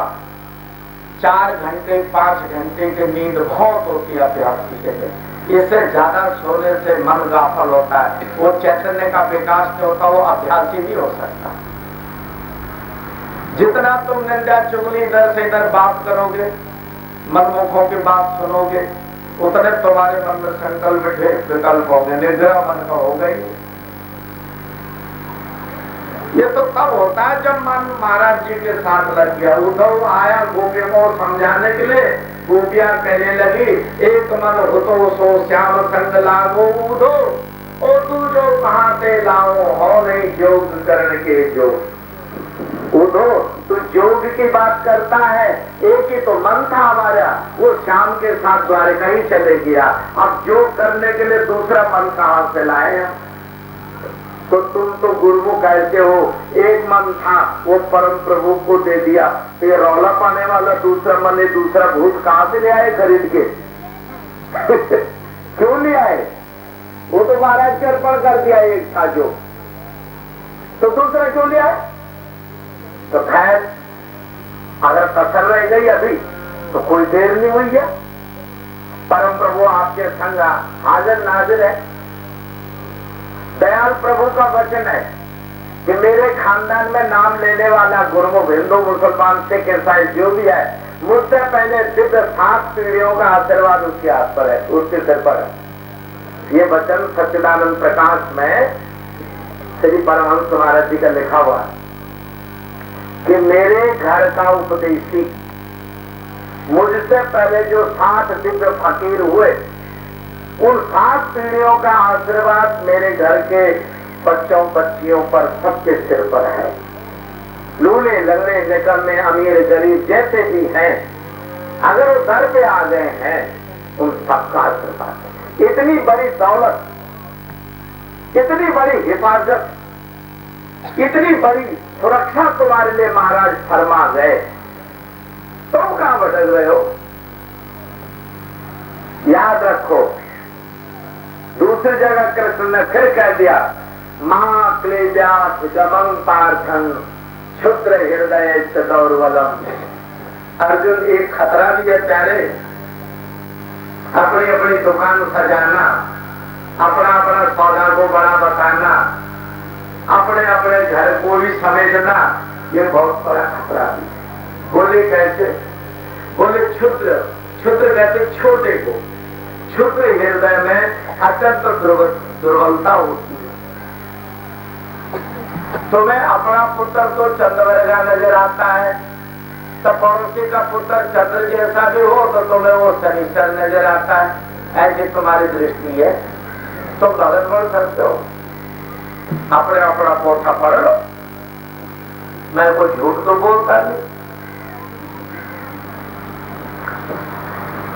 4 घंटे 5 घंटे की नींद बहुत होती है अभ्यासी के लिए। इससे ज्यादा सोने से मन गाफल होता है, वो चैतन्य का विकास नहीं होता, वो अभ्यासी नहीं हो सकता। जितना तुम निंदा चुगली इधर से इधर बात करोगे, मनमुखों की बात सुनोगे, उतने तुम्हारे मन में संकल्प विकल्प होंगे, निग्रह मन का हो गई। ये तो तब होता है जब मन महाराज जी के साथ लग गया। उद्धव आया गोपियों को समझाने के लिए, गोपियां कहने लगी एक मन हो तो सो श्याम संग लागो उधो, ओ तू जो कहाँ से लाओ हो नहीं योग करने के जो। उधो तू योग की बात करता है, एक ही तो मन था हमारा, वो श्याम के साथ द्वारका ही चले गया। अब योग करने के लिए दूसरा मन कहाँ से लाए? तो तुम तो गुरुमुख ऐसे हो, एक मन था वो परम प्रभु को दे दिया, तो ये रौला पाने वाला दूसरा मन, दूसरा भूत कहाँ से ले आए खरीद के? क्यों ले आए? वो तो महाराज के अर्पण कर दिया एक था जो, तो दूसरा क्यों ले आए? तो खैर अगर कसर रह गई अभी तो कोई देर नहीं हुई है। परम प्रभु आपके संग हाजिर नाजिर है। दयाल प्रभु का वचन है कि मेरे खानदान में नाम लेने वाला गुरुमुख हिंदू मुसलमान सिख ईसाई जो भी है, मुझसे पहले दिव्य 7 पीढ़ियों का आशीर्वाद उसके हाथ पर है, उसके सिर पर है। ये वचन सच्चिदानंद प्रकाश में श्री परमहंस महाराज जी का लिखा हुआ है कि मेरे घर का उपदेशी, मुझसे पहले जो 7 दिव्य फकीर हुए, उन 7 पीढ़ियों का आशीर्वाद मेरे घर के बच्चों बच्चियों पर सबके सिर पर है। लूले लगने निकलने अमीर गरीब जैसे भी हैं, अगर वो दर पे आ गए हैं, उन सबका आशीर्वाद है। इतनी बड़ी दौलत, इतनी बड़ी हिफाजत, इतनी बड़ी सुरक्षा तुम्हारे लिए महाराज फरमा गए, तुम कहां भटक रहे हो? याद रखो, दूसरी जगह कृष्ण ने फिर कह दिया महाक्लेजात गमं पार्थं क्षुद्र हृदय दौर्बलम। अर्जुन एक खतरा भी है प्यारे, अपनी अपनी दुकान सजाना, अपना अपना सौदा को बड़ा बताना, अपने अपने घर को भी समेटना, ये बहुत बड़ा खतरा भी है। बोले कैसे? बोले क्षुद्र, क्षुद्र कहते छोटे को, क्षुद्र हृदय में अत्यंत दुर्बलता होती है। तुम्हें अपना पुत्र तो चंद्रवर्गा नजर आता है, तो पड़ोसी का पुत्र चंद्र जैसा भी हो तो तुम्हें वो शनिश्चर नजर आता है। ऐसी तुम्हारी दृष्टि है, तुम गलत बोल सकते हो। अपने अपना पोथा पढ़ लो, मैं कोई झूठ तो बोलता नहीं।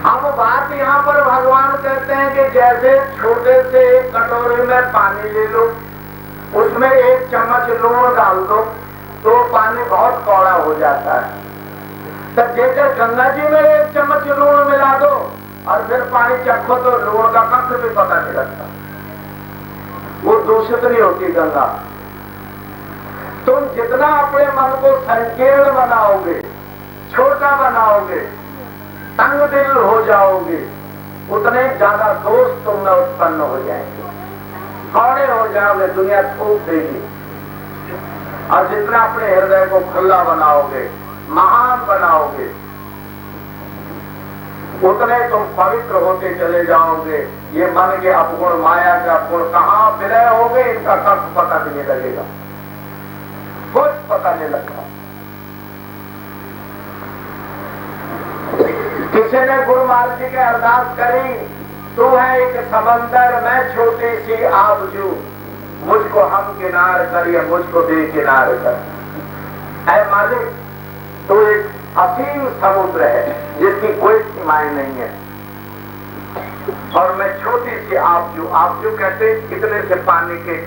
अब बात यहाँ पर भगवान कहते हैं कि जैसे छोटे से एक कटोरी में पानी ले लो, उसमें 1 चम्मच लूण डाल दो तो पानी बहुत कौड़ा हो जाता है। तो जैसे गंगा जी में 1 चम्मच लूण मिला दो और फिर पानी चखो तो लूण का कख भी पता नहीं लगता, वो दूषित नहीं होती गंगा। तुम जितना अपने मन को संकीर्ण बनाओगे, छोटा बनाओगे, तंग दिल हो जाओगे, उतने ज्यादा दोष तुम में उत्पन्न हो जाएंगे, कौड़े हो जाओगे, दुनिया थूक देगी। और जितना अपने हृदय को खुला बनाओगे, महान बनाओगे, उतने तुम पवित्र होते चले जाओगे। ये मन के अपगुण, माया के अपगुण कहाँ विलय हो गए, इनका कब पता नहीं लगेगा, कुछ पता नहीं लगता। किसी ने गुरु महाराज जी के अरदास करी, तू है एक समंदर, मैं छोटी सी आबजू, मुझको हम किनार करिए, मुझको बेकिनार कर। ऐ मालिक, तू एक असीम समुद्र है जिसकी कोई सीमाएं नहीं है, और मैं छोटी सी आबजू। आबजू कहते इतने से पानी के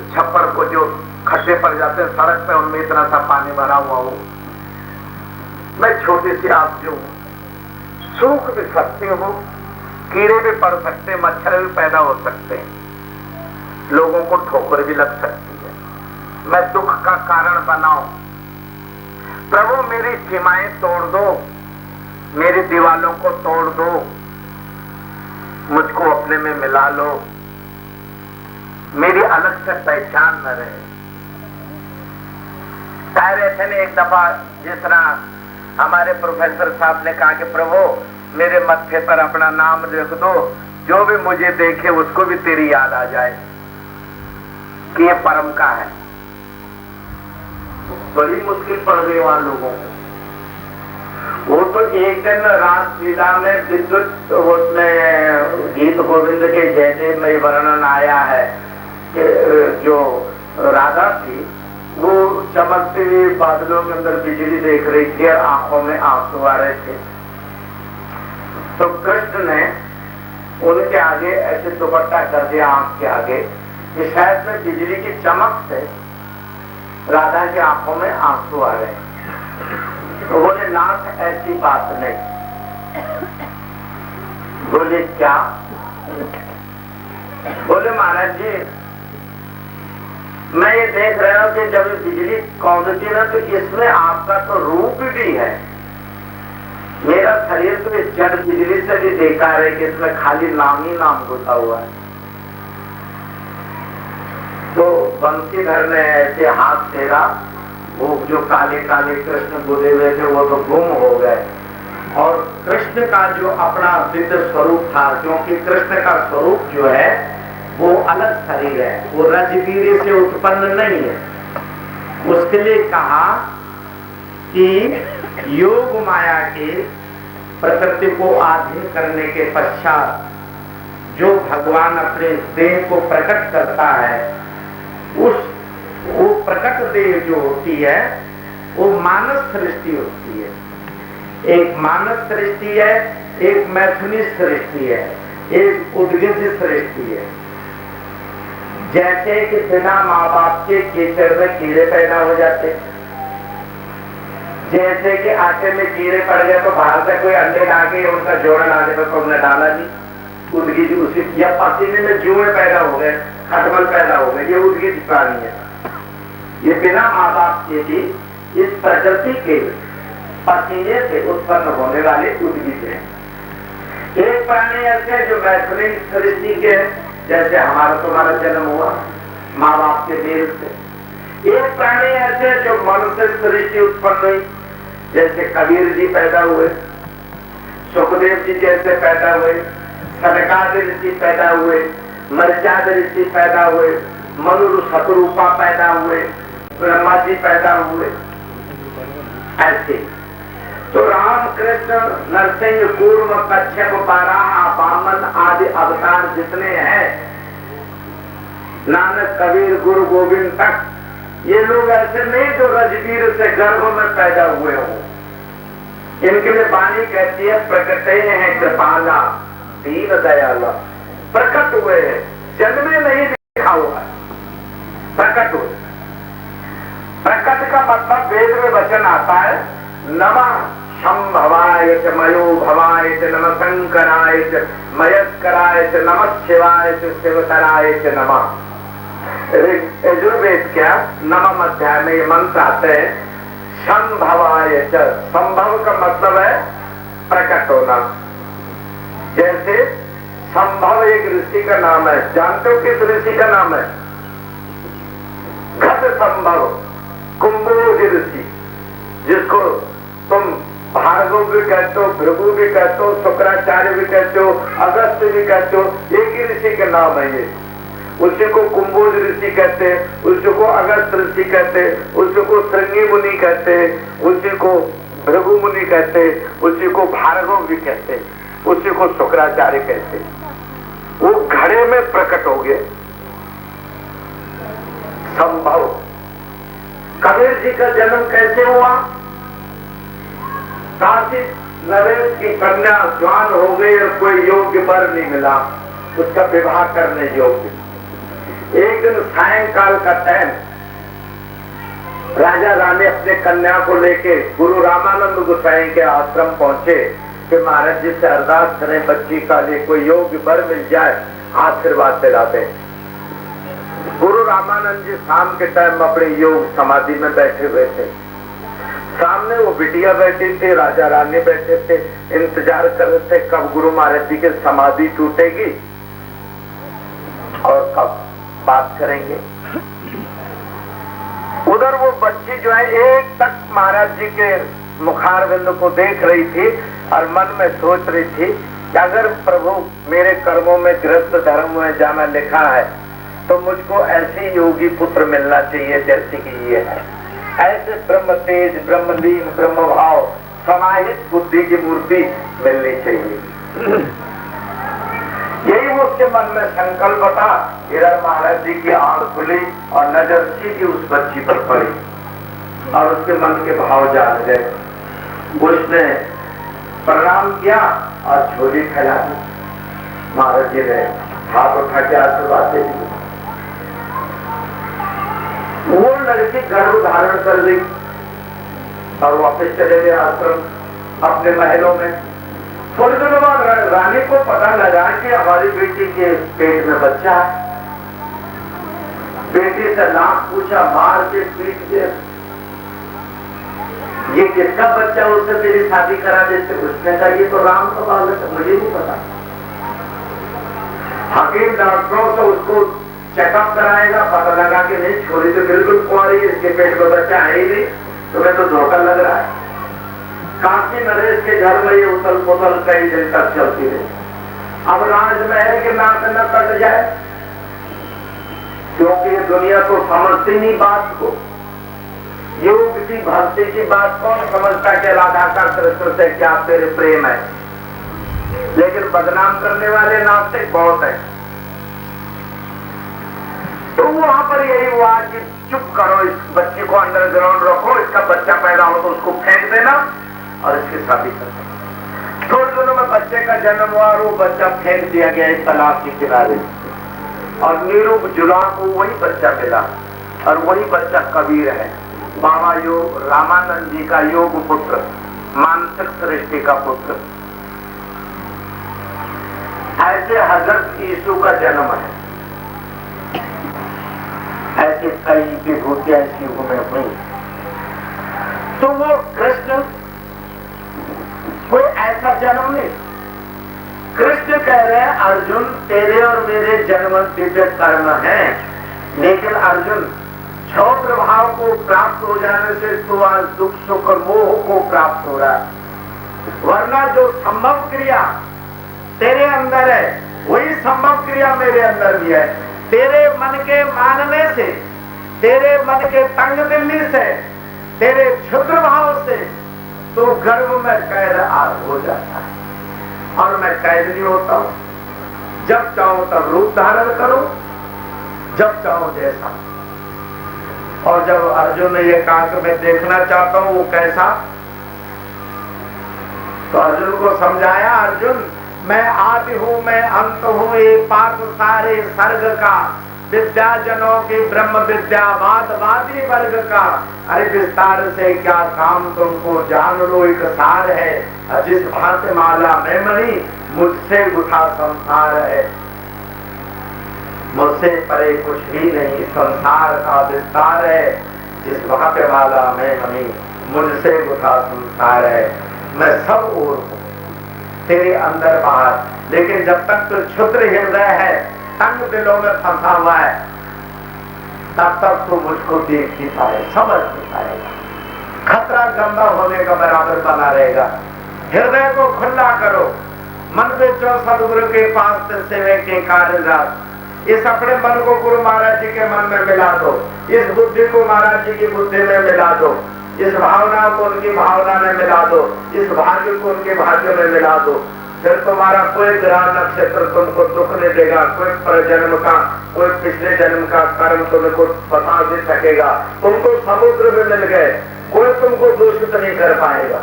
छप्पर को जो खड्डे पड़ जाते हैं सड़क पे, उनमें इतना सा पानी भरा हुआ हो, मैं छोटी सी आबजू हूं। सूख भी सकती हूँ, कीड़े भी पड़ सकते, मच्छर भी पैदा हो सकते हैं, लोगों को ठोकर भी लग सकती है, मैं दुख का कारण बनाऊं। प्रभु मेरी सीमाएं तोड़ दो, मेरी दीवालों को तोड़ दो, मुझको अपने में मिला लो, मेरी अलग से पहचान न रहे। कह रहे थे ने एक दफा, जिस तरह हमारे प्रोफेसर साहब ने कहा कि प्रभु मेरे मत्थे पर अपना नाम लिख दो, जो भी मुझे देखे उसको भी तेरी याद आ जाए कि ये परम का है। बड़ी मुश्किल पड़ गई वहां लोगों को। वो तो एक दिन रासलीला में विद्युत उसमें गीत गोविंद के जैसे में वर्णन आया है कि जो राधा थी वो चमकते हुए बादलों के अंदर बिजली देख रही थी और आंखों में आंसू आ रहे थे। तो कृष्ण ने उनके आगे ऐसे दुपट्टा कर दिया आंख के आगे कि शायद में बिजली की चमक से राधा की आंखों में आंसू आ रहे हैं। तो बोले नाथ ऐसी बात नहीं। बोले क्या? बोले महाराज जी मैं ये देख रहा हूं कि जब बिजली कौंधती ना तो इसमें आपका तो रूप भी है। मेरा शरीर तो इस जड़ बिजली से भी बेकार है कि इसमें खाली नाम ही नाम घुसा हुआ है। तो बंसीधर ने ऐसे हाथ फेरा, वो जो काले काले कृष्ण बोले हुए थे वो तो गुम हो गए और कृष्ण का जो अपना दिव्य स्वरूप था, क्योंकि कृष्ण का स्वरूप जो है वो अलग शरीर है, वो रजवीर से उत्पन्न नहीं है। उसके लिए कहा कि योग माया के प्रकृति को आधीन करने के पश्चात जो भगवान अपने देह को प्रकट करता है वो प्रकट देह जो होती है वो मानस सृष्टि होती है। एक मानस सृष्टि है, एक मैथुनी सृष्टि है, एक उद्गिज सृष्टि है। जैसे कि बिना माँ बाप के कीचड़ में कीड़े पैदा हो जाते, जैसे कि आटे में कीड़े पड़ गए तो बाहर से कोई अंडे ला के उनका जोड़ा लाने पर तुमने डाला नहीं, उद्गिज उसी, या पसीने में जुए पैदा हो गए, खटमल पैदा हो गए, ये उद्गिज प्राणी है। ये बिना माँ बाप के भी इस प्रकृति के पसीने से उत्पन्न होने वाले उद्गिज हैं। एक प्राणी ऐसे जो मैथुनी सृष्टि के, जैसे हमारा तुम्हारा जन्म हुआ माँ बाप के मेल से। एक प्राणी ऐसे जो मन से सृष्टि उत्पन्न हुई, जैसे कबीर जी पैदा हुए, सुखदेव जी जैसे पैदा हुए, सनकादि ऋषि पैदा हुए, मर्यादा ऋषि पैदा हुए, मनु शतरूपा पैदा हुए, ब्रह्मा जी पैदा हुए। ऐसे तो राम कृष्ण नरसिंह कूर्म कच्छप बाराह वामन आदि अवतार जितने हैं, नानक कबीर गुरु गोविंद तक, ये लोग ऐसे नहीं जो रजवीर से गर्भ में पैदा हुए हो। इनके लिए वाणी कहती है प्रकटे हैं कृपाला दीन दयाला, प्रकट हुए हैं, जन्मे नहीं दिखा हुआ है, प्रकट हुए। प्रकट का मतलब वेद में वचन आता है नमः शंभवाय च मयो भवाय च नमः शंकराय च मयस्कराय च नमः शिवाय च शिवतराय च नमः। यजुर्वेद क्या नवम अध्याय में ये मंत्र आते हैं शंभवाय च। संभव का मतलब है प्रकट होना। जैसे संभव एक ऋषि का नाम है, जानते हो किस ऋषि का नाम है? घट संभव कुंभोज ऋषि, जिसको तुम भार्गव भी कहते हो, भृगु भी कहते हो, शुक्राचार्य भी कहते हो, अगस्त्य भी कहते हो, एक ही ऋषि का नाम है ये। उसी को कुंभोज ऋषि कहते हैं, उसी को अगस्त ऋषि कहते हैं, उसी को श्रृंगी मुनि कहते हैं, उसी को भृगु मुनि कहते हैं, उसी को भार्गव भी कहते हैं, उसी को शुक्राचार्य कहते हैं। वो घड़े में प्रकट हो गए। संभव कबीर जी का जन्म कैसे हुआ? काशी नरेश की कन्या जवान हो गई और कोई योग्य वर नहीं मिला उसका विवाह करने योग्य। एक दिन सायंकाल का टाइम राजा रानी अपने कन्या को लेके गुरु रामानंद गोसाई के आश्रम पहुंचे कि महाराज जी से अरदास करें बच्ची का लिए कोई योग्य वर मिल जाए, आशीर्वाद दिलाते। गुरु रामानंद जी शाम के टाइम अपने योग समाधि में बैठे हुए थे। सामने वो बिटिया बैठी थी, राजा रानी बैठे थे, इंतजार कर रहे थे कब गुरु महाराज जी की समाधि टूटेगी और कब बात करेंगे। उधर वो बच्ची जो है एक तक महाराज जी के मुखारविंद को देख रही थी और मन में सोच रही थी कि अगर प्रभु मेरे कर्मों में गृहस्थ धर्म में जाना लिखा है तो मुझको ऐसी योगी पुत्र मिलना चाहिए जैसे कि ये है। ऐसे ब्रह्म तेज, ब्रह्म लीन, ब्रह्म भाव, समाहित बुद्धि की मूर्ति मिलनी चाहिए। यही वो उसके मन में संकल्प था। इधर महाराज जी की आंख खुली और नजर सीधी उस बच्ची पर पड़ी और उसके मन के भाव जान गए। उसने प्रणाम किया और झोली फैला दी। महाराज जी ने हाथ उठा के आशीर्वाद दे दिया। वो लड़की गर्भ धारण कर ली और वापस चले गए आश्रम अपने महलों में। थोड़ी दिनों बाद रानी को पता लगा कि हमारी बेटी के पेट में बच्चा है। बेटी से नाम पूछा, मार के पीट के, ये किसका बच्चा, उससे मेरी शादी करा देते। उसने कहा ये तो राम का बालक है, मुझे नहीं पता। हकीम डॉक्टरों से उसको चेकअप कराएगा, पता लगा कि नहीं, छोरी तो बिल्कुल कुंवारी, इसके पेट में बच्चा है ही नहीं, तुम्हें तो धोखा लग रहा है। काशी नरेश के घर में ये उथल पुथल कई दिन तक चलती रही। अब राजमहल के नाम न कट जाए, क्योंकि ये दुनिया तो समझती नहीं बात को। योग की भक्ति की बात कौन समझता कि राधा का कृष्ण से क्या तेरे प्रेम है, लेकिन बदनाम करने वाले नास्तिक बहुत है। तो वहां पर यही हुआ कि चुप करो, इस बच्ची को अंडरग्राउंड रखो, इसका बच्चा पैदा हो तो उसको फेंक देना और इसकी शादी कर देना। थोड़े दिनों में बच्चे का जन्म हुआ और वो बच्चा फेंक दिया गया एक तालाब के किनारे और नीरू जुला को वही बच्चा मिला और वही बच्चा कबीर है, बाबा योग रामानंद जी का योग पुत्र, मानसिक सृष्टि का पुत्र। ऐसे हजरत यीशु का जन्म है। ऐसे कई विभूतियां इस युग में हुई। तो वो कृष्ण कोई ऐसा जन्म नहीं। कृष्ण कह रहे हैं अर्जुन तेरे और मेरे जन्म दिव्य कर्म है, लेकिन अर्जुन क्षोभ प्रभाव को प्राप्त हो जाने से तो आज दुख सुख और मोह को प्राप्त हो रहा है। वरना जो संभव क्रिया तेरे अंदर है वही संभव क्रिया मेरे अंदर भी है। तेरे मन के मानने से, तेरे मन के तंग दिल्ली से, तेरे क्षुद्र भाव से तो गर्भ में कैद हो जाता है और मैं कैद नहीं होता हूं। जब चाहो तब रूप धारण करो, जब चाहो जैसा। और जब अर्जुन ने यह कहा कि मैं देखना चाहता हूं वो कैसा, तो अर्जुन को समझाया, अर्जुन मैं आदि हूं, मैं अंत हूं, ये पार्थ सारे सर्ग का, विद्याजनों की ब्रह्म विद्या वादवादी वर्ग का। अरे विस्तार से क्या काम तुमको, जान लो एक सार है। जिस भांति माला में मणि, मुझसे उठा संसार है। मुझसे परे कुछ भी नहीं, संसार का विस्तार है। जिस भांति माला में मणि, मुझसे उठा संसार है। मैं सब ओर हूँ, तेरे अंदर बाहर, लेकिन जब तक तो क्षुद्र हृदय है, तंग दिलों में फंसा हुआ है, तब तक तो मुझको देख नहीं पाए, समझ नहीं पाएगा। खतरा गंदा होने का बराबर बना रहेगा। हृदय को खुला करो, मन बेचो सदगुरु के पास सेवे के कार्य। इस अपने मन को गुरु महाराज जी के मन में मिला दो, इस बुद्धि को महाराज जी की बुद्धि में मिला दो, इस भावना को उनकी भावना में मिला दो, इस भाग्य को उनके भाग्य में मिला दो। फिर तुम्हारा कोई ग्रह नक्षत्र तुमको दुख नहीं देगा, कोई परजन्म का, कोई पिछले जन्म का कर्म तुमको बता नहीं सकेगा। तुमको समुद्र में मिल गए, कोई तुमको दूषित नहीं कर पाएगा।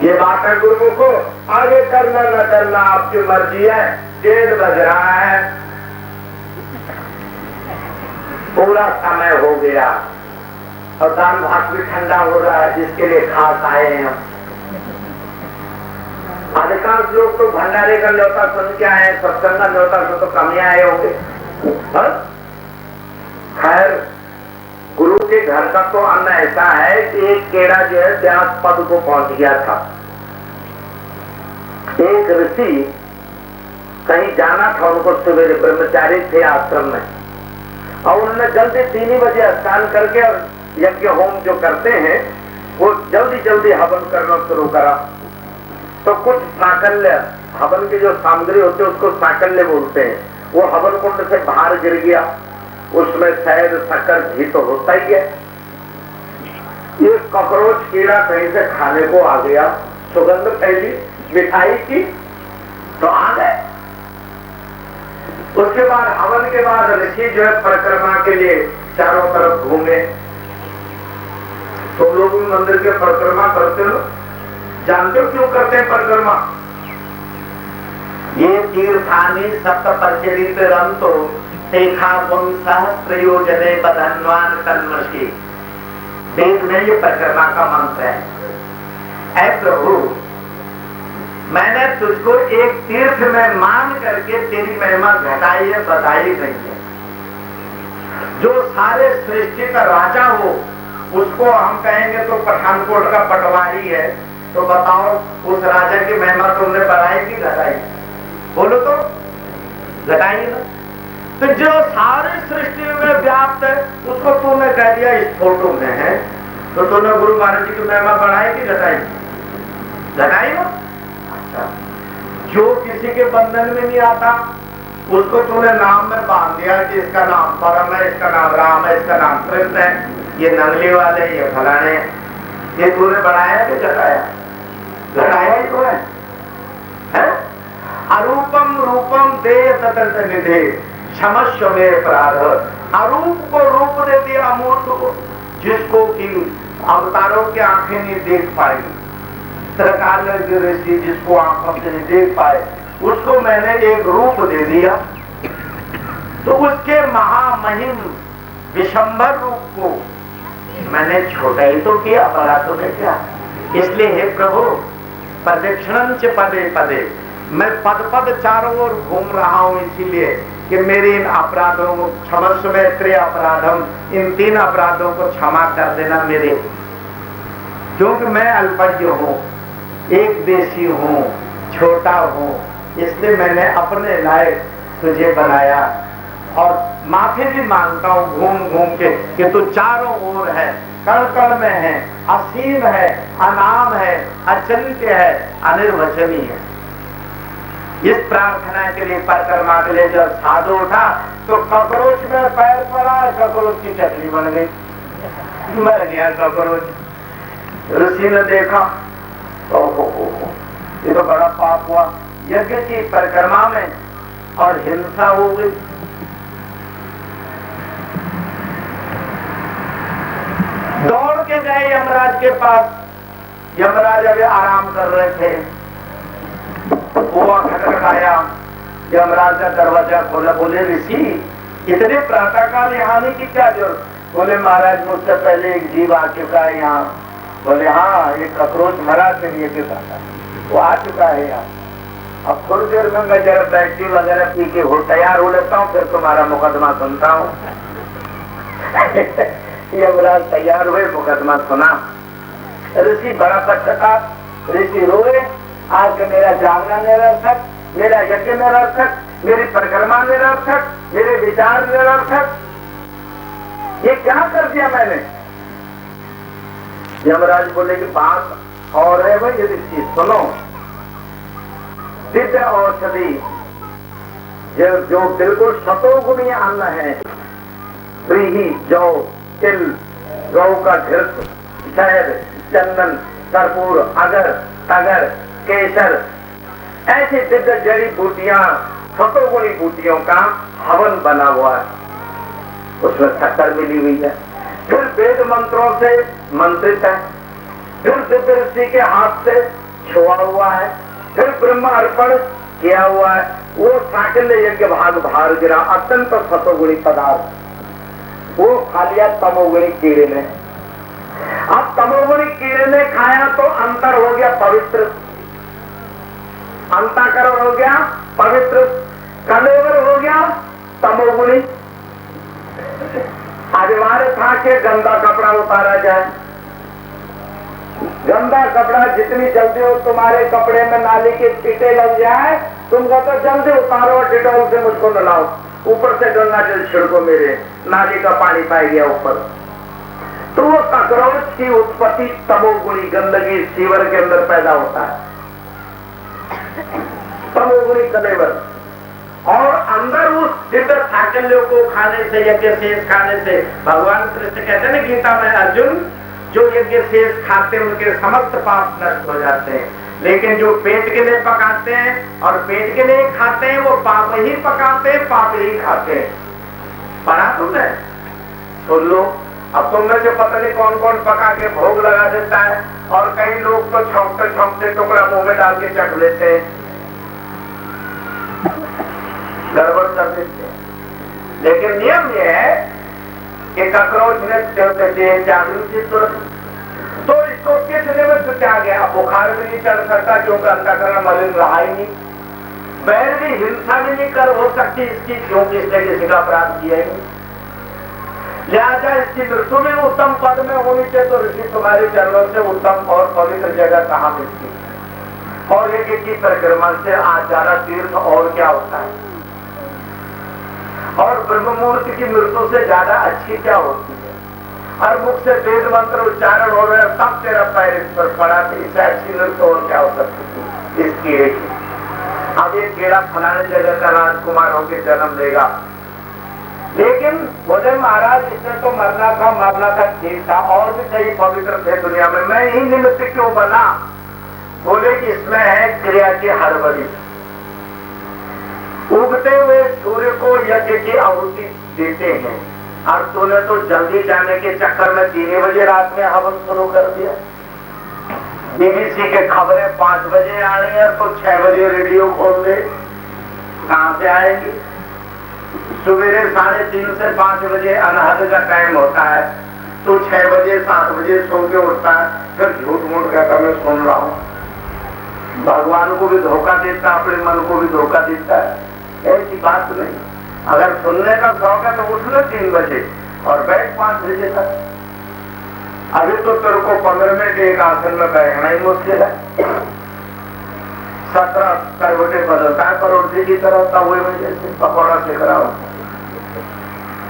ये बात है गुरुमुख को, आगे करना न करना आपकी मर्जी है। 1:30 बज रहा है, पूरा समय हो गया और दाल भात भी ठंडा हो रहा है, जिसके लिए खास आए हैं हम। अधिकांश लोग तो भंडारे का न्योता सुन के आए, सत्संग का न्योता सुन तो कम ही आए होंगे। खैर, गुरु के घर का तो अन्न ऐसा है कि एक केड़ा जो है व्यास पद को पहुंच गया था। एक ऋषि कहीं जाना था, उनको सवेरे, ब्रह्मचारी थे आश्रम में, और उन्होंने जल्दी 3 बजे स्नान करके और यज्ञ होम जो करते हैं वो जल्दी जल्दी हवन करना शुरू करा। तो कुछ साकल्य, हवन की जो सामग्री होती है उसको साकल्य बोलते हैं, वो हवन कुंड से बाहर गिर गया। उसमें शहद शक्कर घी तो होता ही है, ये कॉकरोच कीड़ा कहीं से खाने को आ गया, सुगंध फैली मिठाई की तो आ गए। उसके बाद हवन के बाद ऋषि जो है परिक्रमा के लिए चारों तरफ घूमे। तुम लोग भी मंदिर के परिक्रमा करते हो, जानते हो क्यों करते हैं परिक्रमा? ये तीर्थानी सप्त परिचरित रंतो तेखा सहस्त्रयोजने बधन्वान तन्मषि। वेद में ये परिक्रमा का मंत्र है। ऐ प्रभु, मैंने तुझको एक तीर्थ में मान करके तेरी महिमा घटाई है, बधाई नहीं है। जो सारे सृष्टि का राजा हो उसको हम कहेंगे तो पठानकोट का पटवारी है, तो बताओ उस राजा की महिमा तुमने बढ़ाई कि घटाई? बोलो तो, घटाई ना। तो जो सारे सृष्टि में व्याप्त है उसको तूने कह दिया इस फोटो में है, तो तूने गुरु महाराज जी की महिमा बढ़ाई कि घटाई? घटाई ना। अच्छा, जो किसी के बंधन में नहीं आता उसको तूने नाम में बांध दिया कि इसका नाम परम है, इसका नाम राम है, इसका नाम कृष्ण है, ये नंगली वाले, ये फलाने, ये तूने बढ़ाया कि घटाया? घटाया ही तो है? अरूपम रूपम दे सतत निधे क्षमस्व में अपराध। अरूप को रूप दे दिया अमूर्त को, जिसको कि अवतारों की आंखें नहीं देख पाई, त्रिकाल ऋषि जिसको आंखों से नहीं देख पाए, उसको मैंने एक रूप दे दिया। तो उसके महामहिम विशंभर रूप को मैंने छोटा ही तो किया, बड़ा तो नहीं किया। इसलिए हे प्रभु, प्रदक्षिणं च पदे पदे, मैं पद पद चारों ओर घूम रहा हूं, इसीलिए कि मेरे इन अपराधों को क्षमस्व में त्रय अपराधम, इन 3 अपराधों को क्षमा कर देना मेरे, क्योंकि मैं अल्पज्ञ हूं, एक देशी हूं, छोटा हूं, इसलिए मैंने अपने लायक तुझे बनाया। और माफी भी मांगता हूं घूम घूम के कि तू चारों ओर है, कण कण में है, असीम है, अनाम है, अचिंत्य है, अनिर्वचनीय है। इस प्रार्थना के लिए परिक्रमा के लिए जब साधु उठा तो कॉकरोच में पैर पड़ा, कॉकरोच की चटनी बन गई, मर गया कॉकरोच। ऋषि ने देखा, ओहो ये तो बड़ा पाप हुआ, यज्ञ की परिक्रमा में और हिंसा हो गई। दौड़ के गए यमराज के पास। यमराज अभी आराम कर रहे थे, हुआ खटखटाया, यमराज का दरवाजा खोला। बोले ऋषि, इतने प्रातःकाल यहाँ आने की क्या जरूरत? बोले महाराज मुझसे पहले एक जीव आ चुका है यहाँ। बोले हाँ, ये कॉकरोच मरा के लिए के साथ वो आ चुका है यहाँ। अब थोड़ी देर में मैं जरा बैटरी वगैरह पी के हो तैयार हो लेता हूँ, फिर तुम्हारा मुकदमा सुनता हूँ। यमराज तैयार हुए, मुकदमा सुना। ऋषि बड़ा पश्चाताप, ऋषि रोए, आज मेरा जागना निरर्थक, मेरा यज्ञ निरर्थक, मेरी परिक्रमा निरर्थक, मेरे विचार निरर्थक, ये क्या कर दिया मैंने? यमराज बोले कि बात और है भाई, यदि सुनो, दिव्य औषधि जो बिल्कुल शतोगुणी अन्न है, व्रीहि, जौ, तिल, गौ का घृत, शहद, चंदन, कर्पूर, अगर, तगर, केसर, ऐसी दिव्य जड़ी बूटियां, शतोगुणी बूटियों का हवन बना हुआ है, उसमें शक्कर मिली हुई है, फिर वेद मंत्रों से मंत्रित है, फिर दिव्य ऋषि के हाथ से छुआ हुआ है, फिर ब्रह्म अर्पण किया हुआ है। वो साकल्य यज्ञ भाग भार गिरा, अत्यंत सतोगुणी पदार्थ वो खा लिया तमोगुणी कीड़े ने। अब तमोगुणी कीड़े ने खाया तो अंतर हो गया पवित्र, अंताकरण हो गया पवित्र, कलेवर हो गया तमोगुणी। अनिवार्य था कि गंदा कपड़ा उतारा जाए। गंदा कपड़ा जितनी जल्दी हो तुम्हारे कपड़े में नाली के छींटे लग जाए, तुम कहते जल्दी उतारो, डिटॉल से मुझको नलाओ, ऊपर से गंगा जल छिड़को, मेरे नाली का पानी पाई गया ऊपर। तो वो कॉकरोच की उत्पत्ति तमोगुणी गंदगी सीवर के अंदर पैदा होता है, तमोगुणी कलेवर। और अंदर उस दिव्य साकल्यों को खाने से, यज्ञ शेष खाने से, भगवान कृष्ण कहते हैं गीता में, अर्जुन जो यज्ञ शेष खाते हैं उनके समस्त पाप नष्ट हो जाते हैं। लेकिन जो पेट के लिए पकाते हैं और पेट के लिए खाते हैं वो पाप ही पकाते हैं, पाप ही खाते हैं। पढ़ा तुमने? सुन लो। अब तुमने से पता नहीं कौन कौन पका के भोग लगा देता है, और कई लोग तो छौंकते छौंकते टुकड़ा मुंह में डाल के चख लेते हैं, गड़बड़ कर देते हैं। लेकिन नियम यह है कि ककरोच ने जागृति तो इसको किस निमित्त से आ गया? बुखार भी नहीं चढ़ सकता क्योंकि अंतःकरण मलिन रहा ही नहीं, बैर भी हिंसा भी नहीं कर हो सकती इसकी क्योंकि इसने किसी का अपराध किया ही नहीं। लिहाजा इसकी मृत्यु में उत्तम पद में होनी चाहिए, तो ऋषि तुम्हारे चरणों से उत्तम और पवित्र जगह कहाँ मिलती है? और यज्ञ की परिक्रमण से आचारा तीर्थ और क्या होता है? और ब्रह्ममूर्ति की मृत्यु से ज्यादा अच्छी क्या होती है? और मुख से वेद मंत्र उच्चारण हो रहे हैं, तब तेरा पैर इस पर पड़ा, तो इससे अच्छी मृत्यु और क्या हो सकती थी इस कीड़े की? अब ये कीड़ा फलाने जगह का राजकुमार होकर जन्म लेगा, लेकिन बोले महाराज इसने तो मरना था ठीक था, और भी कई पवित्र थे दुनिया में, मैं ही निमित्त क्यों बना? बोले कि इसमें है क्रिया की हड़बड़ी। उगते हुए सूर्य को यज्ञ की आहुति देते हैं, और तूने तो जल्दी जाने के चक्कर में 3 बजे रात में हवन शुरू कर दिया। बीबीसी के खबरें 5 बजे आ रही है तो 6 बजे रेडियो खोल दे, कहां से आएगी? सवेरे 3:30 से 5 बजे अनहद का टाइम होता है, तो 6 बजे 7 बजे सो के उठता है, फिर झूठ मूठ कहता मैं सुन रहा हूँ। भगवान को भी धोखा देता, अपने मन को भी धोखा देता है। ऐसी बात नहीं, अगर सुनने का शौक है तो उठ लो 3 बजे और बैठ 5 बजे तक। अभी तो तेरे को 15 मिनट एक आसन में बैठना ही मुश्किल है, 17 करवटे बदलता है परोठी की तरह, तब वही वजह से पकौड़ा सेक रहा हूं।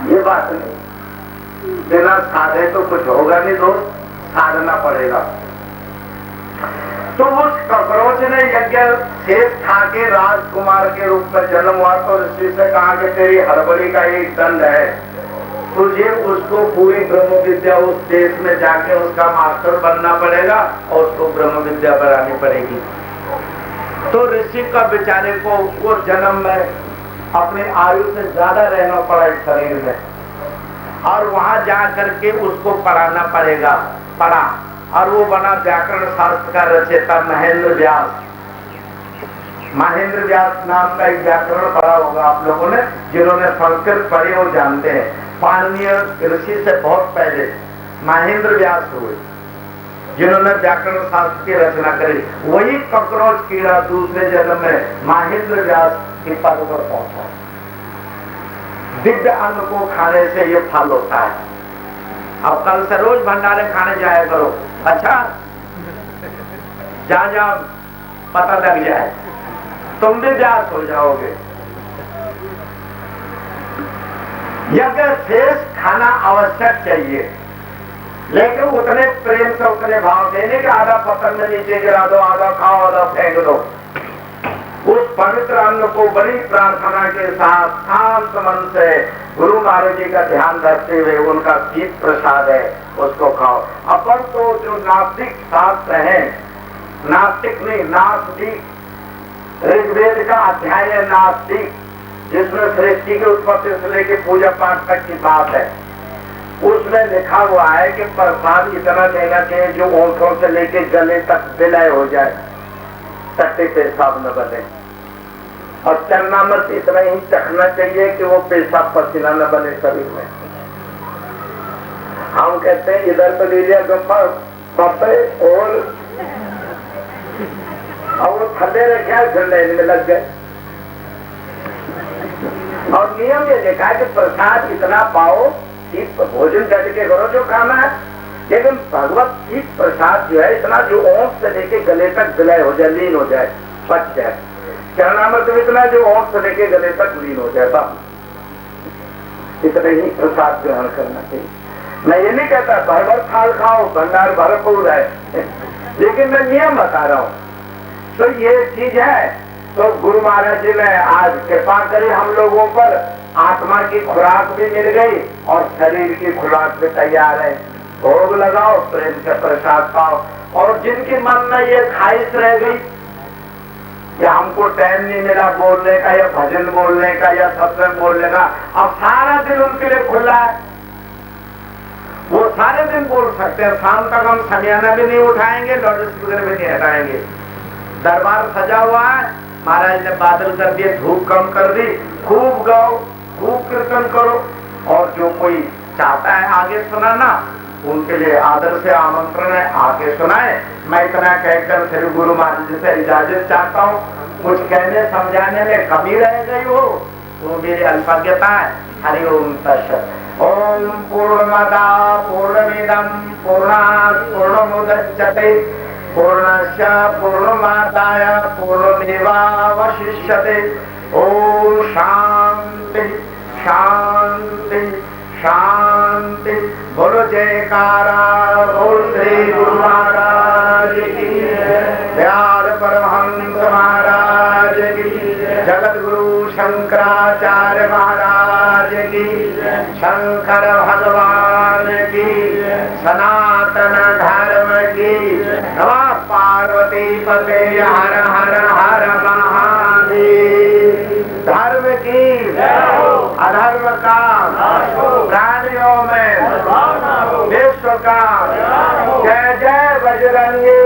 ये बात नहीं, बिना साधे तो कुछ होगा नहीं दोस्त, साधना पड़ेगा। तो उस ककरोच ने यज्ञ शेष खा के राजकुमार के रूप में जन्म हुआ, तो ऋषि से कहा कि तेरी हड़बड़ी का एक दंड है, तुझे उसको पूरी ब्रह्म विद्या उस देश में जाके उसका मास्टर बनना पड़ेगा और उसको ब्रह्म विद्या बढ़ानी पड़ेगी। तो ऋषि का बेचारे को वो जन्म में अपने आयु से ज्यादा रहना पड़ा इस शरीर में, और वहां जा करके उसको पढ़ाना पड़ेगा। पढ़ा और वो बना व्याकरण शास्त्र का रचयिता महेंद्र व्यास। महेंद्र व्यास नाम का एक व्याकरण पढ़ा होगा आप लोगों ने, जिन्होंने संस्कृत पढ़ी वो जानते हैं। पाणिनीय ऋषि से बहुत पहले महेंद्र व्यास हुए, जिन्होंने व्याकरण शास्त्र की रचना करी। वही ककरोच कीड़ा दूसरे जन्म में महेंद्र व्यास के पद पर पहुंचा। दिव्य अन्न को खाने से ये फल होता है। अब कल से रोज भंडारे खाने जाया करो, अच्छा? जहां जहां पता लग जाए तुम भी व्यास हो जाओगे। यज्ञ शेष खाना आवश्यक चाहिए, लेकिन उतने प्रेम से उतने भाव देने के, आधा पत्थर में नीचे गिरा दो, आधा खाओ, आधा फेंक दो। उस पवित्र अन्न को बड़ी प्रार्थना के साथ शांत मन से गुरु महाराज जी का ध्यान रखते हुए उनका शीत प्रसाद है उसको खाओ। अपन तो जो नास्तिक शास्त्र है, नास्तिक नहीं नास्तिक, ऋग्वेद का अध्याय है नास्तिक, जिसमें सृष्टि की उत्पत्ति से लेकर पूजा पाठ तक की बात है। उसमें लिखा हुआ है कि प्रसाद इतना देना चाहिए जो ओंठों से लेकर गले तक विलय हो जाए, तट्टे पेशाब न बने, और चरनामृत इतना ही चखना चाहिए कि वो पेशाब पसीना न बने शरीर में। हम कहते हैं इधर तो लीजिए गप्पा बापे, और वो थले रखे फिर लाइन में लग गए। और नियम ये लिखा है कि प्रसाद इतना पाओ कि भोजन डट के करो जो खाना है, लेकिन भगवत की प्रसाद जो है इतना जो ओंठ से लेके गले तक विलय हो जाए, लीन हो जाए, पच जाए। चरणामृत तो इतना जो ओंठ से लेके गले तक लीन हो जाए, बस इतने ही प्रसाद ग्रहण करना चाहिए। मैं ये नहीं कहता भर भर थाल खाओ, भंडार भरपूर है, लेकिन मैं नियम बता रहा हूँ। तो ये चीज है, तो गुरु महाराज जी ने आज कृपा करी हम लोगों पर, आत्मा की खुराक भी मिल गई और शरीर की खुराक भी तैयार है। भोग लगाओ, प्रेम से प्रसाद पाओ। और जिनकी मन में ये ख्वाहिश रह गई कि हमको टाइम नहीं मिला बोलने का या भजन बोलने का या सत्संग बोलने का, अब सारा दिन उनके लिए खुला है, वो सारे दिन बोल सकते हैं। शाम तक हम समियाना भी नहीं उठाएंगे, लाउड स्पीकर भी नहीं हटाएंगे। दरबार सजा हुआ है, महाराज ने बादल कर दिए, धूप कम कर दी, खूब गाओ, खूब कीर्तन करो। और जो कोई चाहता है आगे सुनाना, उनके लिए आदर से आमंत्रण है, आके सुनाए। मैं इतना कहकर श्री गुरु महाराज से इजाजत चाहता हूँ। कुछ कहने समझाने में कमी रह गई हो वो मेरी अल्पज्ञता है। हरि ओम तत्सत्। ओम पूर्णमदा पूर्णमिदं पूर्णात् पूर्णमुदच्यते पूर्णस्य पूर्णमादाय पूर्णमेवावशिष्यते। ओम शांति शांति शांति। बोलो जयकारा बोल श्री गुरु महाराज की, व्यास परमहंस महाराज की, जगत गुरु शंकराचार्य महाराज की, शंकर भगवान की, सनातन धर्म की। नमः पार्वती पते हर हर हर महादेव। धर्म की अधर्म का प्राणियों में विश्व का जय जय बजरंगी।